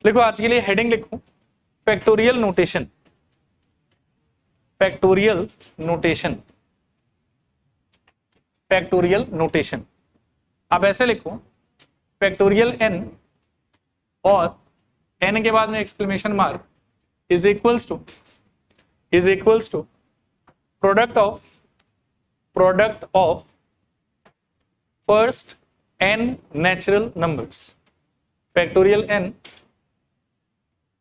लिखो आज के लिए हेडिंग लिखो factorial notation. Factorial notation, factorial notation. अब ऐसे लिखो फैक्टोरियल n और n के बाद में exclamation mark is equals to product of first n natural numbers. Factorial n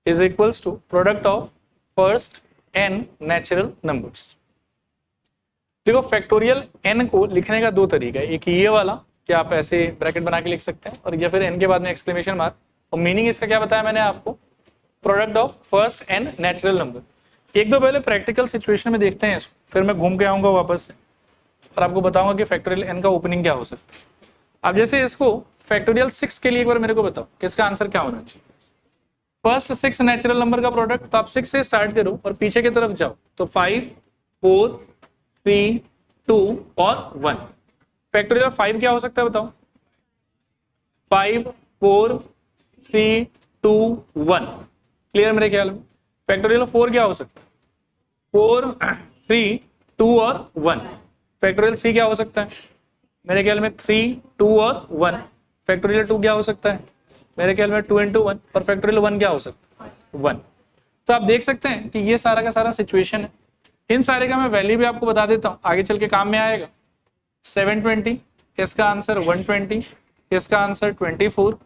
is equals to product of first n natural numbers. देखो factorial n को लिखने का दो तरीका है, एक ये वाला कि आप ऐसे ब्रैकेट बना के लिख सकते हैं और या फिर n के बाद में एक्सक्लेमेशन मार्क। और मीनिंग इसका क्या बताया मैंने आपको, product of first n natural number. एक दो पहले प्रैक्टिकल सिचुएशन में देखते हैं इसको, फिर मैं घूम के आऊंगा वापस से और आपको बताऊंगा कि फैक्टोरियल n का ओपनिंग क्या हो सकता है। अब जैसे इसको फैक्टोरियल 6 के लिए एक बार मेरे को बताओ कि इसका आंसर क्या होना चाहिए। फर्स्ट 6 नेचुरल नंबर का प्रोडक्ट, तो आप 6 से स्टार्ट करो और पीछे की तरफ जाओ तो 5 4 3 2 और 1। फैक्टोरियल 5 क्या हो सकता है बताओ। 5 4 3 2 1। क्लियर मेरे ख्याल में। फैक्टोरियल 4 क्या हो सकता है, 4 3 2 और 1। फैक्टोरियल 3 क्या हो सकता है मेरे ख्याल में 3 2 और 1। फैक्टोरियल 2 क्या हो सकता है मेरे ख्याल में 2 into 1। और फैक्टोरियल 1 क्या हो सकता है 1। तो आप देख सकते हैं कि ये सारा का सारा सिचुएशन है। इन सारे का मैं वैल्यू भी आपको बता देता हूं, आगे चल के काम में आएगा। 720, इसका आंसर 120, इसका आंसर 24,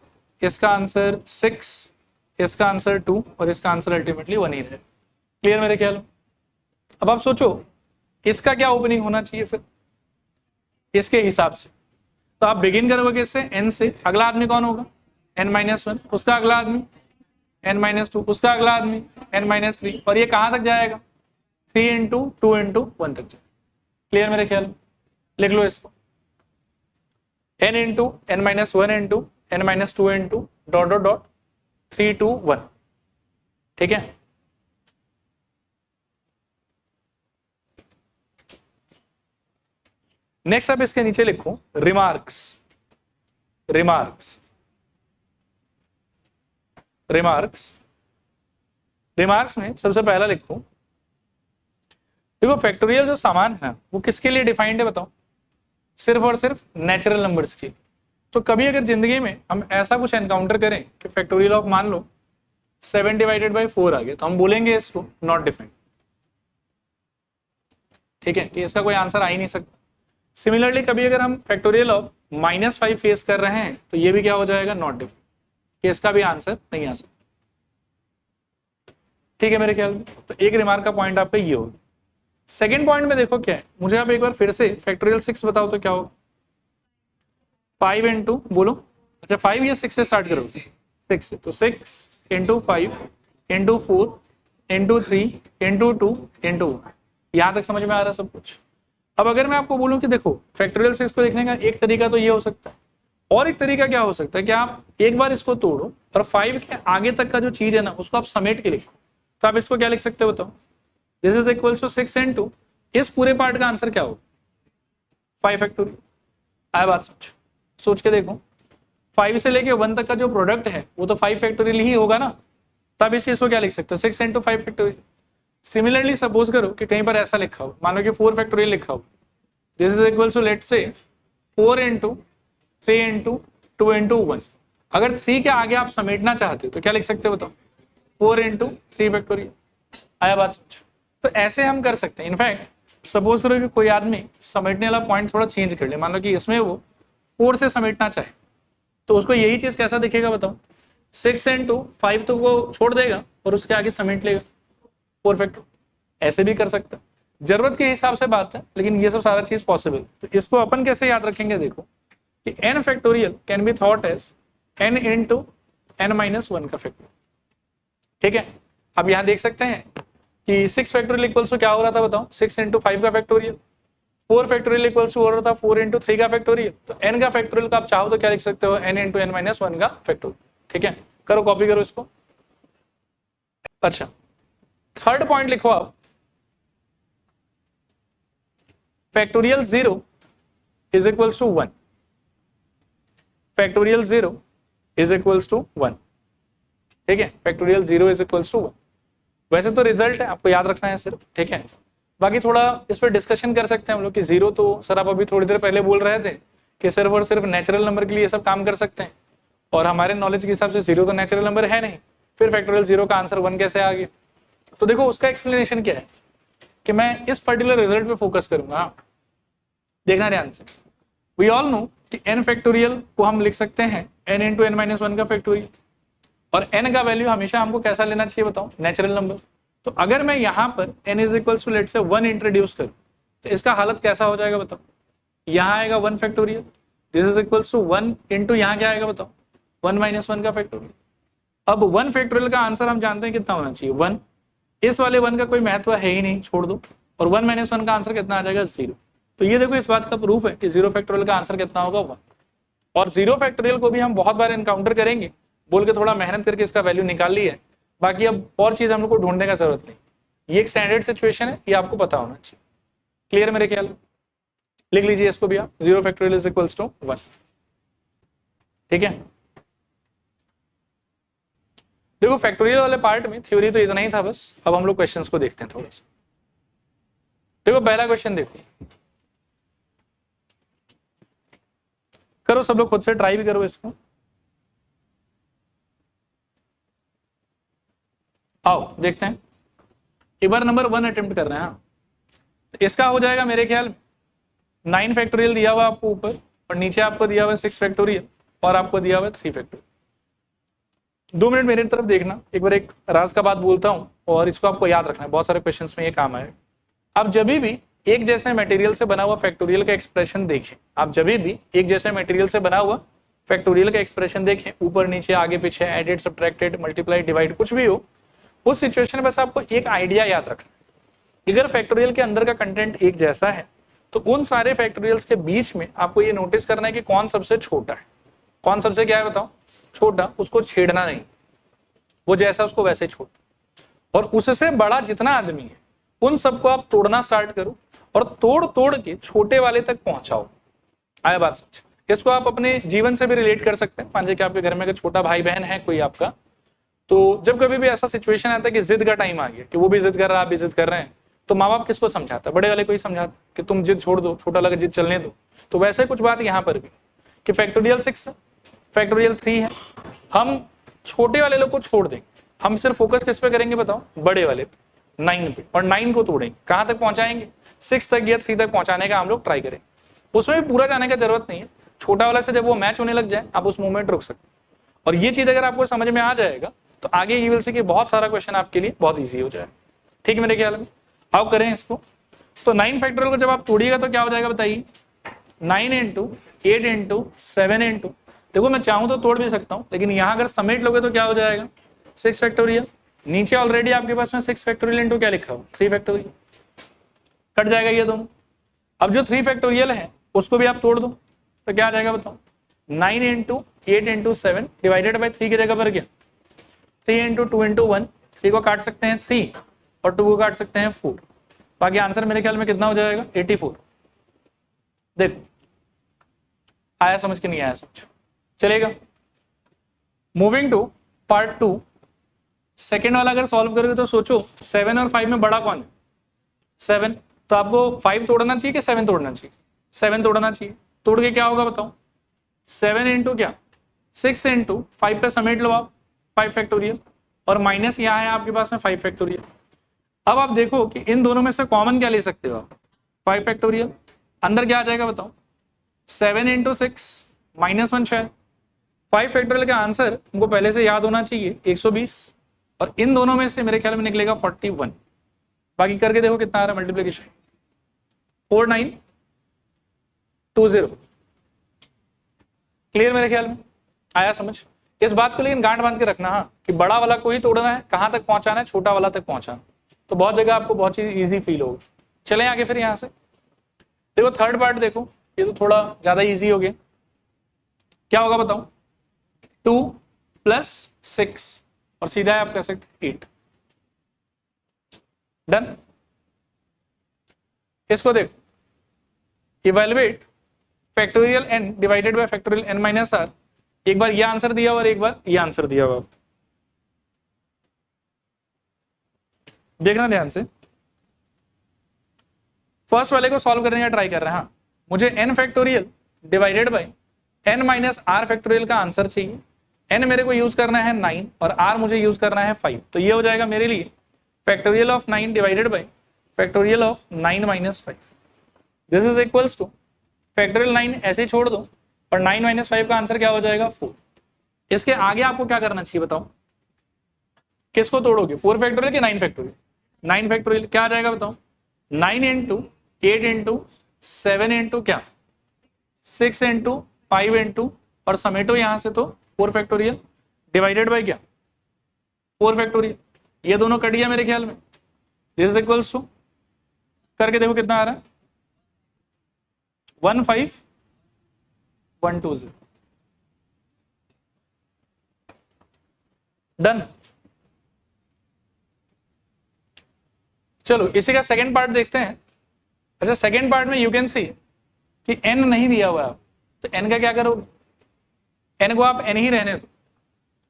इसका आंसर 6, इसका आंसर 2 और इसका आंसर अल्टीमेटली 1 ही है। क्लियर मेरे ख्याल में। अब आप सोचो इसका क्या ओपनिंग होना चाहिए फिर इसके हिसाब से। तो आप बिगिन करोगे इससे n से, अगला आदमी कौन होगा n-1, उसका अगला आदमी n-2, उसका अगला आदमी n-3 और ये कहां तक जाएगा 3 into 2 into 1 तक जाएगा। क्लियर मेरे ख्याल में। लिख लो इसको n into n-1 into n-2 into dot dot dot 3 2 1। ठीक है। नेक्स्ट आप इसके नीचे लिखो रिमार्क्स। रिमार्क्स में सबसे पहला लिखो, देखो फैक्टोरियल जो सामान है वो किसके लिए डिफाइंड है बताओ, सिर्फ और सिर्फ नेचुरल नंबर्स की। तो कभी अगर जिंदगी में हम ऐसा कुछ एनकाउंटर करें कि फैक्टोरियल ऑफ मान लो 7/4 आ गया, तो हम बोलेंगे इसको नॉट डिफाइंड। ठीक है, कि इसका कोई आंसर आ ही नहीं सकता। सिमिलरली कभी अगर हम फैक्टोरियल ऑफ -5 फेस कर रहे हैं तो ये भी क्या हो जाएगा नॉट डिफाइंड, कि इसका भी आंसर नहीं आ सकता। ठीक है मेरे ख्याल में। तो एक रिमार्क का पॉइंट आपका ये होगा। सेकंड पॉइंट में देखो क्या है, मुझे आप एक बार फिर से फैक्टोरियल 6 बताओ तो क्या होगा। 5 into बोलो, अच्छा 5 या 6 से स्टार्ट करोगे 6 से, तो 6 into 5 into 4 into 3 into 2 into 1। यहां तक समझ में आ रहा है सब कुछ। अब अगर मैं आपको बोलूं कि देखो फैक्टोरियल 6 को देखने का एक तरीका तो ये हो सकता है, और एक तरीका क्या हो सकता है कि आप एक बार इसको तोड़ो और 5 के आगे तक का जो चीज है ना उसको आप समेट के लिखो। तो आप इसको क्या लिख सकते हो बताओ, this is equals to 6 into, इस पूरे पार्ट का आंसर क्या होगा 5 फैक्टोरियल। आया बात सोच के देखो, 5 से लेके 1 तक का जो प्रोडक्ट है वो तो 5 फैक्टोरियल ही होगा ना। तब इस चीज को क्या लिख सकते हो 6 into 5 फैक्टोरियल। सिमिलरली सपोज करो कि कहीं पर ऐसा लिखा हो, मान लो कि 4 फैक्टोरियल लिखा हो, this is equals to let's say 4 into 3 into 2 into 1। अगर 3 के आगे आप समेटना चाहते हो तो क्या लिख सकते हो बताओ 4 into 3 फैक्टोरियल। आया बात समझ। तो ऐसे हम कर सकते हैं। इनफैक्ट सपोज करो कि कोई आदमी समेटने वाला पॉइंट थोड़ा चेंज कर ले, मान लो कि इसमें वो 4 से समेटना चाहे तो उसको यही चीज कैसा दिखेगा बताओ, 6 into 5 तो वो छोड़ देगा और उसके आगे समेट लेगा 4 फैक्टोरियल। ऐसे भी कर सकता है, जरूरत के हिसाब से बात है, लेकिन ये सब सारा चीज पॉसिबल है। तो इसको अपन कैसे याद रखेंगे देखो कि n factorial can be thought as n into n-1 का फैक्टोरियल। ठीक है। अब यहां देख सकते हैं कि 6 फैक्टोरियल इक्वल्स टू क्या हो रहा था बताओ 6 into 5 का फैक्टोरियल। 4 फैक्टोरियल इक्वल्स टू हो रहा था 4 into 3 का फैक्टोरियल। तो n का फैक्टोरियल का आप चाहो तो क्या लिख सकते हो n into n-1 का फैक्टोरियल। ठीक है, करो कॉपी करो इसको। अच्छा थर्ड पॉइंट लिखो आप, factorial 0 is equals to 1। Factorial 0 is equals to 1। ठीक है, फैक्टोरियल 0 इज इक्वल्स टू 1। वैसे तो रिजल्ट है, आपको याद रखना है सिर्फ, ठीक है। बाकी थोड़ा इस पर डिस्कशन कर सकते हैं हम लोग कि जीरो तो सर आप अभी थोड़ी देर पहले बोल रहे थे कि सिर्फ और सिर्फ नेचुरल नंबर के लिए सब काम कर सकते हैं, और हमारे नॉलेज के हिसाब से जीरो तो नेचुरल नंबर है नहीं, फिर फैक्टोरियल 0 का आंसर 1 कैसे आ गया। तो देखो उसका एक्सप्लेनेशन क्या है कि मैं इस पर्टिकुलर रिजल्ट पे फोकस करूंगा। हाँ, देखना ध्यान से। वी ऑल नो कि n फैक्टोरियल को हम लिख सकते हैं n इंटू एन माइनस 1 का फैक्टोरियल, और n का वैल्यू हमेशा हमको कैसा लेना चाहिए बताओ, नेचुरल नंबर। तो अगर मैं यहाँ पर n is equals to let say 1 introduce करूँ तो इसका हालत कैसा हो जाएगा बताओ, यहाँ आएगा 1 factorial, this is equals to 1 into यहाँ क्या आएगा बताओ, 1 माइनस 1 का फैक्टोरियल। अब 1 फैक्टोरियल का आंसर हम जानते हैं कितना होना चाहिए, 1। इस वाले 1 का कोई महत्व है ही नहीं, छोड़ दो, और 1 माइनस 1 का आंसर कितना आ जाएगा, 0। तो ये देखो इस बात का प्रूफ है कि 0 फैक्टोरियल का आंसर कितना होगा, 1। और 0 फैक्टोरियल को भी हम बहुत बार एनकाउंटर करेंगे, बोल के थोड़ा मेहनत करके इसका वैल्यू निकाल ली है। बाकी अब और चीज हम लोग को ढूंढने का जरूरत नहीं, ये एक स्टैंडर्ड सिचुएशन है, ये आपको पता होना चाहिए। क्लियर मेरे ख्याल में, लिख लीजिए इसको भी आप, 0 फैक्टोरियल इज इक्वल्स टू 1, ठीक है। देखो फैक्टोरियल वाले पार्ट में थ्योरी तो इतना ही था बस, अब हम लोग क्वेश्चंस को देखते हैं थोड़ा सा। देखो पहला क्वेश्चन देखो, करो सब लोग खुद से ट्राई भी करो इसको। आओ देखते हैं, एक बार नंबर 1 अटेम्प्ट कर रहे हैं। हाँ, तो इसका हो जाएगा मेरे ख्याल 9 फैक्टोरियल दिया हुआ आपको ऊपर, और नीचे आपको दिया हुआ 6 फैक्टोरियल, और आपको दिया हुआ 3 फैक्टोरियल। 2 मिनट मेरी तरफ देखना, एक बार एक राज का बात बोलता हूं, और इसको आपको याद रखना है, बहुत सारे क्वेश्चंस में ये काम आएगा। आप जब भी एक जैसे मटेरियल से बना हुआ फैक्टोरियल का एक्सप्रेशन देखें, आप जब भी एक जैसे मटेरियल से बना हुआ फैक्टोरियल का एक्सप्रेशन देखें, ऊपर नीचे आगे पीछे, एडेड सब्ट्रैक्टेड मल्टीप्लाइड डिवाइड कुछ भी हो, उस सिचुएशन में बस आपको एक आइडिया याद रखना, अगर फैक्टोरियल के अंदर का कंटेंट एक जैसा है तो उन सारे फैक्टोरियल्स के बीच में आपको ये नोटिस करना है कि कौन सबसे छोटा है, कौन सबसे क्या है बताओ, छोटा, उसको छेड़ना नहीं, वो जैसा उसको वैसे छोड़, और उससे बड़ा जितना आदमी है उन सबको आप तोड़ना स्टार्ट करो, और तोड़ तोड़ के छोटे वाले तक पहुंचाओ। आया बात समझ। इसको आप अपने जीवन से भी रिलेट कर सकते हैं। मान लीजिए कि आपके घर में अगर छोटा भाई बहन है कोई आपका, तो जब कभी भी ऐसा सिचुएशन आता है कि जिद का टाइम आ गया, कि वो भी जिद कर रहा है, आप भी जिद कर रहे हैं, तो माँ बाप किसको समझाता है, बड़े वाले को ही समझाता कि तुम जिद छोड़ दो, छोटा वाला जिद चलने दो। तो वैसे कुछ बात यहाँ पर भी कि फैक्टोरियल 6 फैक्टोरियल 3 है, हम छोटे वाले लोग को छोड़ देंगे, हम सिर्फ फोकस किस पे करेंगे बताओ, बड़े वाले पे, 9 पे, और 9 को तोड़ेंगे, कहाँ तक पहुंचाएंगे, 6 तक या 3 तक पहुंचाने का हम लोग ट्राई करें। उसमें भी पूरा जाने का जरूरत नहीं है, छोटा वाला से जब वो मैच होने लग जाए आप उस मोमेंट रुक सकते। और ये चीज अगर आपको समझ में आ जाएगा तो आगे यू विल सी कि बहुत सारा क्वेश्चन आपके लिए बहुत ईजी हो जाएगा। ठीक है मेरे ख्याल में, आओ करें इसको। तो 9 फैक्टोरियल को जब आप तोड़िएगा तो क्या हो जाएगा बताइए, 9 इंटू 8 इंटू 7 इंटू, देखो मैं चाहूं तो तोड़ भी सकता हूं, लेकिन यहां अगर समेट लोगे तो क्या हो जाएगा, 6 फैक्टोरियल। नीचे ऑलरेडी आपके पास में 6 फैक्टोरियल इंटू क्या लिखा हो, 3 फैक्टोरियल, कट जाएगा ये दोनों। अब जो 3 फैक्टोरियल है उसको भी आप तोड़ दो तो क्या आ जाएगा बताओ, 9 इंटू 8 इंटू 7 डिवाइडेड बाई 3 की जगह पर क्या, 3 इंटू 2 इंटू 1, 3 को काट सकते हैं 3 और 2 को काट सकते हैं 4, बाकी आंसर मेरे ख्याल में कितना हो जाएगा 84। देखो आया समझ के नहीं आया समझ, चलेगा। मूविंग टू पार्ट 2, सेकेंड वाला अगर सॉल्व करोगे तो सोचो 7 और 5 में बड़ा कौन है, 7, तो आपको 5 तोड़ना चाहिए कि 7 तोड़ना चाहिए, 7 तोड़ना चाहिए। तोड़ के क्या होगा बताओ, 7 इंटू क्या, 6 इंटू 5 पे समेट लो आप 5 फैक्टोरियल, और माइनस यहाँ है आपके पास में 5 फैक्टोरियल। अब आप देखो कि इन दोनों में से कॉमन क्या ले सकते हो आप, 5 फैक्टोरियल, अंदर क्या आ जाएगा बताओ, 7 इंटू 6 -1 शायद। 5 फैक्टोरियल का आंसर हमको पहले से याद होना चाहिए 120, और इन दोनों में से मेरे ख्याल में निकलेगा 41। बाकी करके देखो कितना आ रहा है मल्टीप्लीकेशन, 4920। क्लियर मेरे ख्याल में आया समझ। इस बात को लेकिन गांठ बांध के रखना हाँ, कि बड़ा वाला को ही तोड़ना है, कहां तक पहुंचाना है, छोटा वाला तक पहुंचाना, तो बहुत जगह आपको बहुत चीज इजी फील होगी। चलें आगे फिर यहां से देखो थर्ड पार्ट, देखो ये तो थोड़ा ज्यादा इजी हो गया। क्या होगा बताओ, 2 + 6 और सीधा है आप कह सकते 8। डन। इसको देखो, evaluate factorial n divided by factorial n - r। एक बार ये आंसर दिया हुआ और एक बार ये आंसर दिया हुआ। देखना ध्यान से, फर्स्ट वाले को सॉल्व करने का ट्राई कर रहे हैं। हाँ, मुझे n factorial divided by n minus r factorial का आंसर चाहिए। n मेरे को यूज करना है 9 और r मुझे यूज करना है 5, तो ये हो जाएगा मेरे लिए factorial of 9 divided by factorial of 9 minus 5। This is equals two factorial 9 ऐसे ही छोड़ दो और 9 माइनस 5 का आंसर क्या हो जाएगा 4। इसके आगे आपको क्या करना चाहिए बताओ, किसको तोड़ोगे, 4 फैक्टोरियल कि 9 फैक्टोरियल? 9 फैक्टोरियल क्या आ जाएगा बताओ, 9 इंटू 8 इंटू 7 इंटू क्या 6 इंटू 5 इंटू और समेटो यहां से तो 4 फैक्टोरियल डिवाइडेड बाय क्या 4 फैक्टोरियल। ये दोनों कट गया मेरे ख्याल में। दिस इज इक्वल्स टू, करके देखो कितना आ रहा है, 15120। डन। चलो इसी का सेकेंड पार्ट देखते हैं। अच्छा, सेकेंड पार्ट में यू कैन सी कि n नहीं दिया हुआ है, तो n का क्या करोगे, n को आप n ही रहने दो।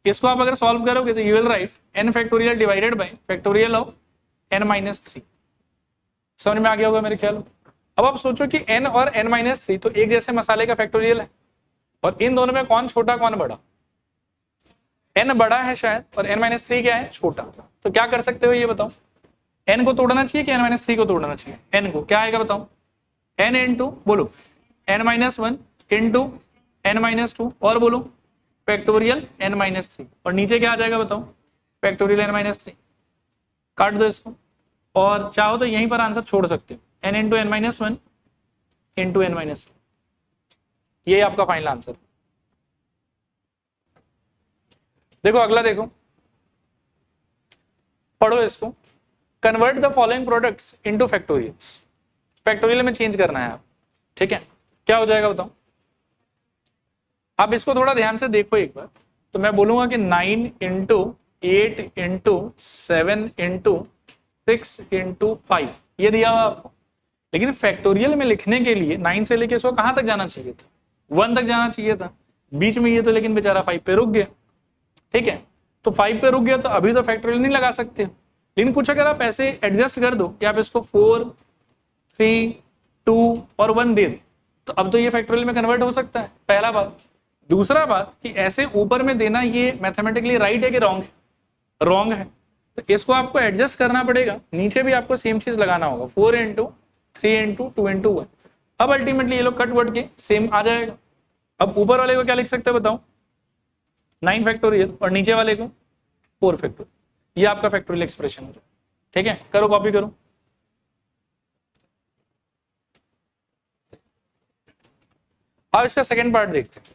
इसको आप अगर सॉल्व करोगे तो you will write n factorial divided by factorial of n minus 3। समझ में आ गया होगा मेरे ख्याल में। अब आप सोचो कि n और n माइनस 3 तो एक जैसे मसाले का फैक्टोरियल है, और इन दोनों में कौन छोटा कौन बड़ा, n बड़ा है शायद और n माइनस 3 क्या है, छोटा। तो क्या कर सकते हो ये बताओ, n को तोड़ना चाहिए कि n माइनस 3 को तोड़ना चाहिए? n को, क्या आएगा बताओ, n इंटू बोलो n minus 1 into n minus 2 और बोलो फैक्टोरियल n माइनस 3, और नीचे क्या आ जाएगा बताओ, फैक्टोरियल n माइनस 3। काट दो इसको, और चाहो तो यहीं पर आंसर छोड़ सकते हो, n into n minus 1 into n minus 2, ये आपका फाइनल आंसर। देखो अगला देखो, पढ़ो इसको, convert the following products into factorials. Factorial में चेंज करना है आप, ठीक है, क्या हो जाएगा बताओ। आप इसको थोड़ा ध्यान से देखो एक बार, तो मैं बोलूंगा कि 9 इंटू 8 इंटू 7 इंटू 6 इंटू 5 ये दिया हुआ आपको, लेकिन फैक्टोरियल में लिखने के लिए 9 से लेके इसको कहां तक जाना चाहिए था, 1 तक जाना चाहिए था, बीच में ये तो लेकिन बेचारा 5 पे रुक गया, ठीक है। तो 5 पे रुक गया तो अभी तो फैक्टोरियल नहीं लगा सकते, लेकिन कुछ अगर आप ऐसे एडजस्ट कर दो कि आप इसको 4 3 2 और 1 दे दो, तो अब तो ये फैक्टोरियल में कन्वर्ट हो सकता है, पहला बात। दूसरा बात कि ऐसे ऊपर में देना ये मैथमेटिकली राइट है कि रॉन्ग है, रॉन्ग है, तो इसको आपको एडजस्ट करना पड़ेगा, नीचे भी आपको सेम चीज लगाना होगा, 4 इंटू 3 इंटू 2 इंटू 1। अब अल्टीमेटली ये लोग कट वट के सेम आ जाएगा। अब ऊपर वाले को क्या लिख सकते हैं बताओ, 9 फैक्टोरियल, और नीचे वाले को 4 फैक्टोरियल, ये आपका फैक्टोरियल एक्सप्रेशन हो जाए, ठीक है। करो कॉपी करो। अब इसका सेकेंड पार्ट देखते हैं।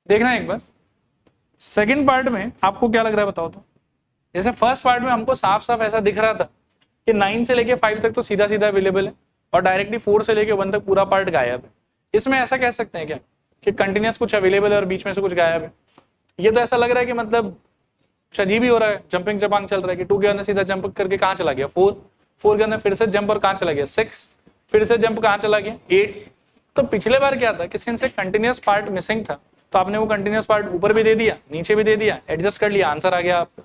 देखना एक बार, सेकेंड पार्ट में आपको क्या लग रहा है बताओ तो। जैसे फर्स्ट पार्ट में हमको साफ साफ ऐसा दिख रहा था कि 9 से लेके 5 तक तो सीधा सीधा अवेलेबल है, और डायरेक्टली 4 से लेके 1 तक पूरा पार्ट गायब है। इसमें ऐसा कह सकते हैं क्या कि कंटिन्यूस कुछ अवेलेबल है और बीच में से कुछ गायब है? ये तो ऐसा लग रहा है कि मतलब अजीब ही हो रहा है, जंपिंग जपांग चल रहा है कि 2 के अंदर सीधा जंप करके कहाँ चला गया 4, 4 के अंदर फिर से जंप और कहाँ चला गया 6, फिर से जंप कहाँ चला गया 8। तो पिछले बार क्या था कि सिंस एक कंटिन्यूस पार्ट मिसिंग था, तो आपने वो कंटिन्यूस पार्ट ऊपर भी दे दिया नीचे भी दे दिया, एडजस्ट कर लिया, आंसर आ गया आपका।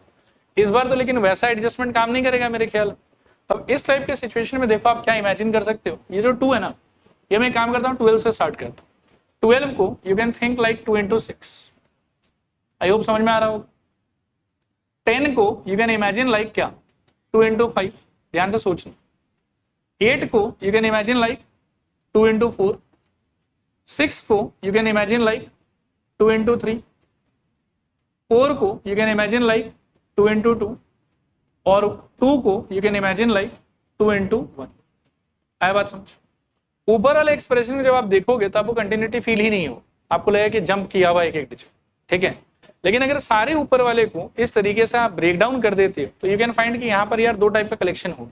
इस बार तो लेकिन वैसा एडजस्टमेंट काम नहीं करेगा मेरे ख्याल। अब इस टाइप के सिचुएशन में देखो आप क्या इमेजिन कर सकते हो, ये जो 2 है ना, ये मैं काम करता हूँ 12 से स्टार्ट करता हूँ। 12 को you can think like 2 into 6, I hope समझ में आ रहा हो। 10 को यू कैन इमेजिन लाइक क्या 2 इंटू 5, ध्यान से सोचना। 8 को you can imagine like 2 into 4, 6 को you can imagine like 2 into 3, 4 को you can imagine like 2 into 2, और 2 को you can imagine like 2 into 1। आया बात समझ? ऊपर वाले एक्सप्रेशन में जब आप देखोगे तो आपको कंटिन्यूटी फील ही नहीं हो, आपको लगेगा कि जंप किया हुआ एक एक डिजिट, ठीक है। लेकिन अगर सारे ऊपर वाले को इस तरीके से आप ब्रेक डाउन कर देते हो तो यू कैन फाइंड कि यहाँ पर यार 2 टाइप का कलेक्शन हो।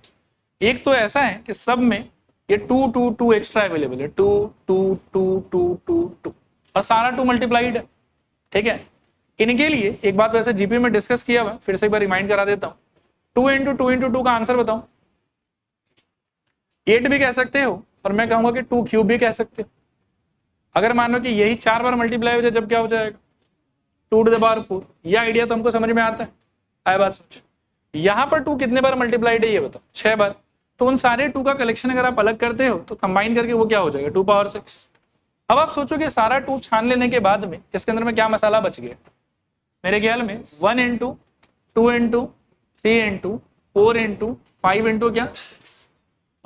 एक तो ऐसा है कि सब में ये 2 2 2 एक्स्ट्रा अवेलेबल है, 2 2 2 2 2 2, और सारा 2 मल्टीप्लाइड है, ठीक है। इनके लिए एक बात वैसे जीपी में डिस्कस किया हुआ, फिर से एक बार रिमाइंड करा देता हूँ। 2 इंटू 2 इंटू 2 का आंसर बताओ। 8 भी कह सकते हो और मैं कहूंगा कि 2 क्यूब भी कह सकते हो। अगर मान लो कि यही 4 बार मल्टीप्लाई हो जाए जब क्या हो जाएगा 2 टू द पावर 4। यह आइडिया तो हमको समझ में आता है, आया बात समझ। यहाँ पर 2 कितने बार मल्टीप्लाइड है ये बताओ, 6 बार। तो उन सारे 2 का कलेक्शन अगर आप अलग करते हो तो कंबाइन करके वो क्या हो जाएगा 2 पावर 6। अब आप सोचो कि सारा 2 छान लेने के बाद में इसके अंदर में क्या मसाला बच गया, मेरे ख्याल में 1 into 2 into 3 into 4 into 5 into क्या 6,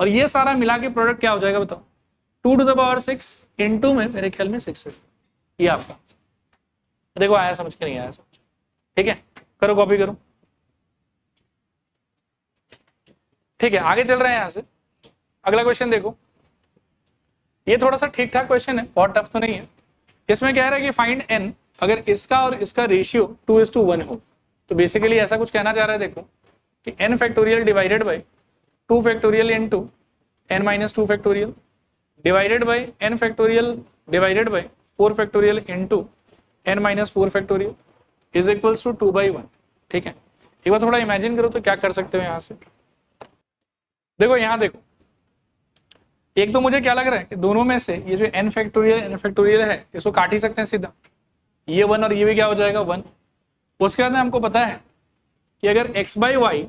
और ये सारा मिला के प्रोडक्ट क्या हो जाएगा बताओ 2 टू द पावर 6 इंटू में मेरे ख्याल में 6। ये आपका देखो आया समझ के नहीं आया समझ, ठीक है करो कॉपी करो। ठीक है आगे चल रहे हैं यहां से, अगला क्वेश्चन देखो। ये थोड़ा सा ठीक ठाक क्वेश्चन है, बहुत टफ तो नहीं है। इसमें कह रहा है कि फाइंड n अगर इसका और इसका रेशियो 2:1 हो। तो बेसिकली ऐसा कुछ कहना चाह रहा है देखो कि n factorial divided by 2 factorial into n minus 2 factorial divided by n factorial divided by 4 factorial into n minus 4 factorial is equals to 2/1। ठीक है एक बार थोड़ा इमेजिन करो तो क्या कर सकते हो यहाँ से। देखो यहाँ देखो, एक तो मुझे क्या लग रहा है कि दोनों में से ये जो n फैक्टोरियल है इसको काट ही सकते हैं सीधा, ये 1 और ये भी क्या हो जाएगा 1। उसके बाद में हमको पता है कि अगर x by y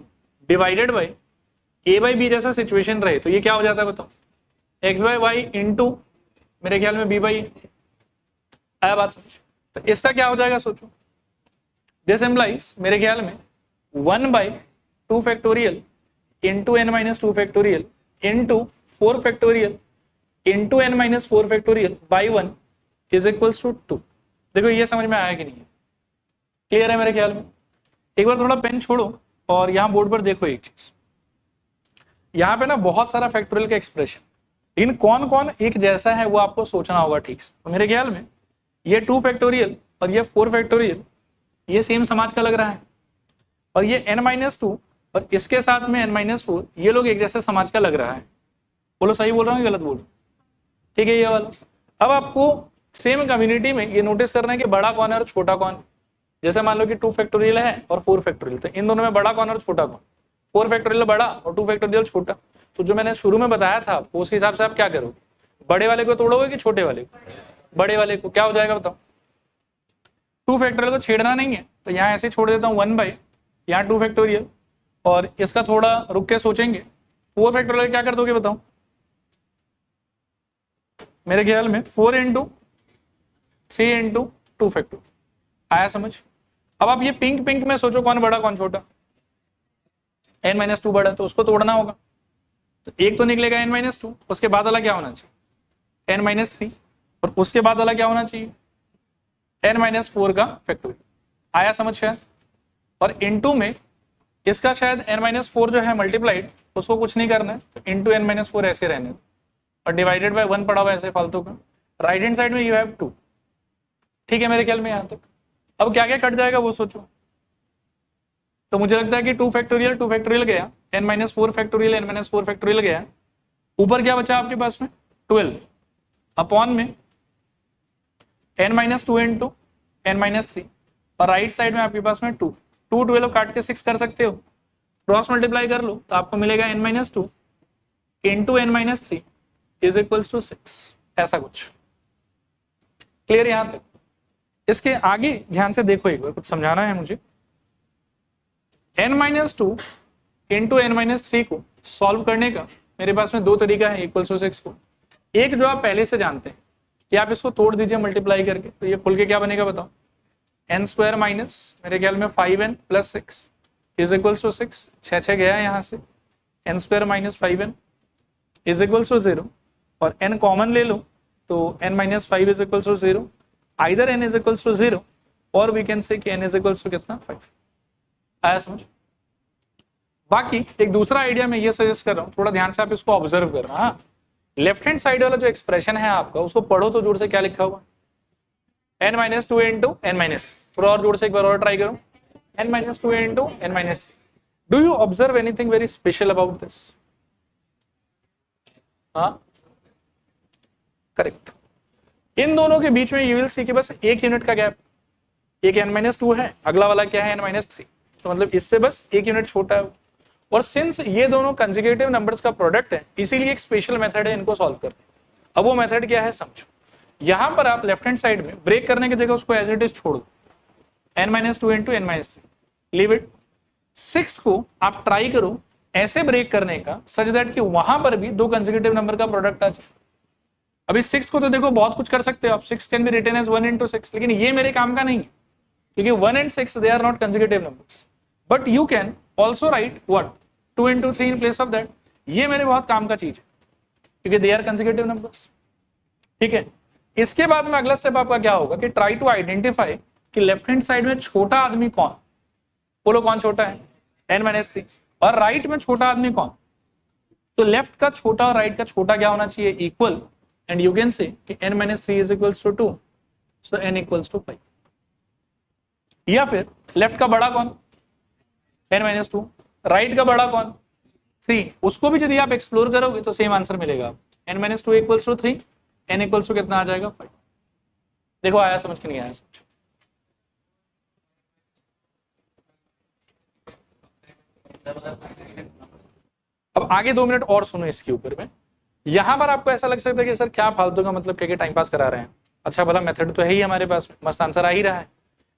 divided by a by b जैसा सिचुएशन रहे तो ये क्या हो जाता है बताओ x बाई वाई इंटू मेरे ख्याल में b बाई, आया बात समझ। तो इसका क्या हो जाएगा सोचो, दिस इम्प्लाइज मेरे ख्याल में 1/2 factorial into n minus 2 factorial into 4 factorial into n minus 4 factorial by 1 is equals to 2। देखो ये समझ में आया कि नहीं है, क्लियर है मेरे ख्याल में। एक बार थोड़ा पेन छोड़ो और यहाँ बोर्ड पर देखो एक चीज, यहाँ पे ना बहुत सारा फैक्टोरियल का एक्सप्रेशन, लेकिन कौन कौन एक जैसा है वो आपको सोचना होगा ठीक से। तो मेरे ख्याल में ये 2 फैक्टोरियल और ये 4 फैक्टोरियल ये सेम समाज का लग रहा है, और ये n माइनस 2 और इसके साथ में n माइनस 4 ये लोग एक जैसे समाज का लग रहा है। बोलो सही बोल रहा हूँ गलत बोल, ठीक है ये वाला। अब आपको सेम कम्युनिटी में ये नोटिस करना है कि बड़ा कौन है और छोटा कौन। जैसे मान लो कि 2 फैक्टोरियल है और 4 फैक्टोरियल, तो इन दोनों में बड़ा कौन और छोटा कौन, 4 फैक्टोरियल बड़ा और 2 फैक्टोरियल छोटा। तो जो मैंने शुरू में बताया था आपको उसके हिसाब से आप क्या करोगे, बड़े वाले को तोड़ोगे कि छोटे वाले को, बड़े वाले को। क्या हो जाएगा बताओ, 2 फैक्टोरियल को छेड़ना नहीं है तो यहाँ ऐसे छोड़ देता हूँ 1 बाई यहाँ 2 फैक्टोरियल, और इसका थोड़ा रुक के सोचेंगे 4 फैक्टोरियल क्या कर दोगे बताओ, मेरे ख्याल में 4 इंटू 3 इंटू 2 फैक्टोरियल, आया समझ। अब आप ये पिंक पिंक में सोचो कौन बड़ा कौन छोटा, n माइनस 2 बड़ा तो उसको तोड़ना होगा, तो एक तो निकलेगा n माइनस 2, उसके बाद वाला क्या होना चाहिए n माइनस 3, और उसके बाद वाला क्या होना चाहिए n माइनस 4 का फैक्टोरियल, आया समझ शायद। और इनटू में इसका शायद n माइनस 4 जो है मल्टीप्लाइड उसको कुछ नहीं करना है, तो इंटू n माइनस 4 ऐसे रहने, और डिवाइडेड बाय 1 पड़ा हुआ ऐसे फालतू का, राइट हैंड साइड में यू हैव 2। ठीक है मेरे ख्याल में यहाँ तक। अब क्या क्या कट जाएगा वो सोचो, तो मुझे लगता है कि 2 फैक्टोरियल गया, n minus 4 factorial n minus 4 factorial गया, ऊपर क्या बचा आपके पास में 12 अपॉन में n minus 2 into n minus 3, और राइट साइड में आपके पास में 2 12 काट के 6 कर सकते हो, क्रॉस मल्टीप्लाई कर लो तो आपको मिलेगा n minus 2 into n minus 3 is equals to 6, ऐसा कुछ। क्लियर यहां तक। इसके आगे ध्यान से देखो, एक बार कुछ समझाना है मुझे। n minus 2 into n minus 3 को सॉल्व करने का मेरे पास में 2 तरीका है इक्वल्स टू 6 को। एक जो आप पहले से जानते हैं कि आप इसको तोड़ दीजिए मल्टीप्लाई करके, तो ये खुल के क्या बनेगा बताओ, n स्क्वायर माइनस मेरे ख्याल में 5n plus 6 is equals to 6, 6 गया यहाँ से, n square minus 5n is equals to 0, और n कॉमन ले लो तो n minus 5 is equals to 0, either n is equals to 0 और वी कैन से कि n इज इक्वल्स टू कितना 5, आया समझ। बाकी एक दूसरा आइडिया मैं ये सजेस्ट कर रहा हूँ, थोड़ा ध्यान से आप इसको ऑब्जर्व कर रहा। हाँ लेफ्ट हैंड साइड वाला जो एक्सप्रेशन है आपका उसको पढ़ो तो जोर से क्या लिखा हुआ, n minus 2 into n minus, थोड़ा और जोर से एक बार और ट्राई करो, n minus 2 into n minus. Do you observe anything very special about this? हाँ करेक्ट, इन दोनों के बीच में यू विल सी कि बस 1 यूनिट का गैप, एक n माइनस 2 है, अगला वाला क्या है n माइनस 3, तो मतलब इससे बस 1 यूनिट छोटा है, और सिंस ये दोनों कंसेक्यूटिव नंबर्स का प्रोडक्ट है, इसीलिए एक स्पेशल मेथड है इनको सॉल्व करने। अब वो मेथड क्या है समझो। यहां पर आप लेफ्ट हैंड साइड में ब्रेक करने की जगह उसको एज इट इज छोड़ दो, n-2 into n-3, leave it. 6 को आप ट्राई करो ऐसे ब्रेक करने का सच दैट कि वहां पर भी दो कंसेक्यूटिव नंबर का प्रोडक्ट आ जाए। अभी 6 को तो देखो बहुत कुछ कर सकते हो आप, 6 can be written as 1 into 6, लेकिन ये मेरे काम का नहीं है क्योंकि 1 and 6 they are not consecutive numbers, but you can also write what 2 into 3 in place of that. ये मेरे बहुत काम का चीज है क्योंकि दे आर कंसेक्यूटिव नंबर्स। ठीक है, इसके बाद में अगला स्टेप आपका क्या होगा कि ट्राई टू आइडेंटिफाई कि लेफ्ट हैंड साइड में छोटा आदमी कौन, बोलो कौन छोटा है, n-3, और राइट में छोटा आदमी कौन। तो लेफ्ट का छोटा और राइट का छोटा क्या होना चाहिए, equal, and you can say कि n-3 is equals to 2, so n equals to 5। या फिर लेफ्ट का बड़ा कौन, n-2, राइट का बड़ा कौन, 3, उसको भी यदि आप एक्सप्लोर करोगे तो सेम आंसर मिलेगा, n-2 equals to 3, n equals to कितना आ जाएगा 5। देखो आया समझ के नहीं आया समझ। अब आगे 2 मिनट और सुनो इसके ऊपर में। यहां पर आपको ऐसा लग सकता है कि सर क्या फालतू का मतलब क्या टाइम पास करा रहे हैं, अच्छा भला मेथड तो है ही हमारे पास, मस्त आंसर आ ही रहा है।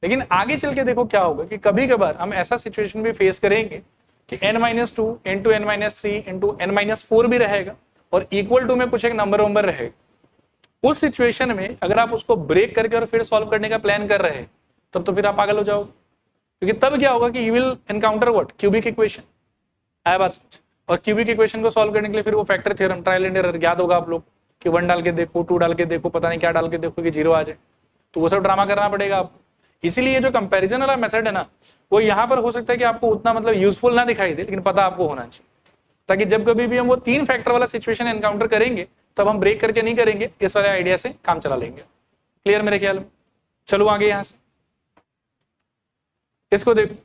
लेकिन आगे चल के देखो क्या होगा कि कभी कभार हम ऐसा सिचुएशन भी फेस करेंगे कि n-2 into n-3 into n-4 भी रहेगा और इक्वल टू में कुछ एक नंबर रहेगा। उस सिचुएशन में अगर आप उसको ब्रेक करके और फिर सॉल्व करने का प्लान कर रहे हैं तब तो फिर आप पागल हो जाओगे, क्योंकि तब क्या होगा कि you will encounter what, cubic equation. आया बात समझ। और क्यूबिक इक्वेशन को सॉल्व करने के लिए फिर वो factor theorem, trial and error याद होगा आप लोग कि 1 डाल के देखो, 2 डाल के देखो, पता नहीं क्या डाल के देखो कि 0 आ जाए, तो वो सब ड्रामा करना पड़ेगा आपको। इसीलिए जो कंपैरिजन वाला मेथड है ना, वो यहाँ पर हो सकता है कि आपको उतना मतलब यूजफुल ना दिखाई दे, लेकिन पता आपको होना चाहिए, ताकि जब कभी भी हम वो 3 फैक्टर वाला सिचुएशन एनकाउंटर करेंगे तब हम ब्रेक करके नहीं करेंगे, इस वाले आइडिया से काम चला लेंगे। क्लियर मेरे ख्याल में। चलो आगे यहां से इसको देखो।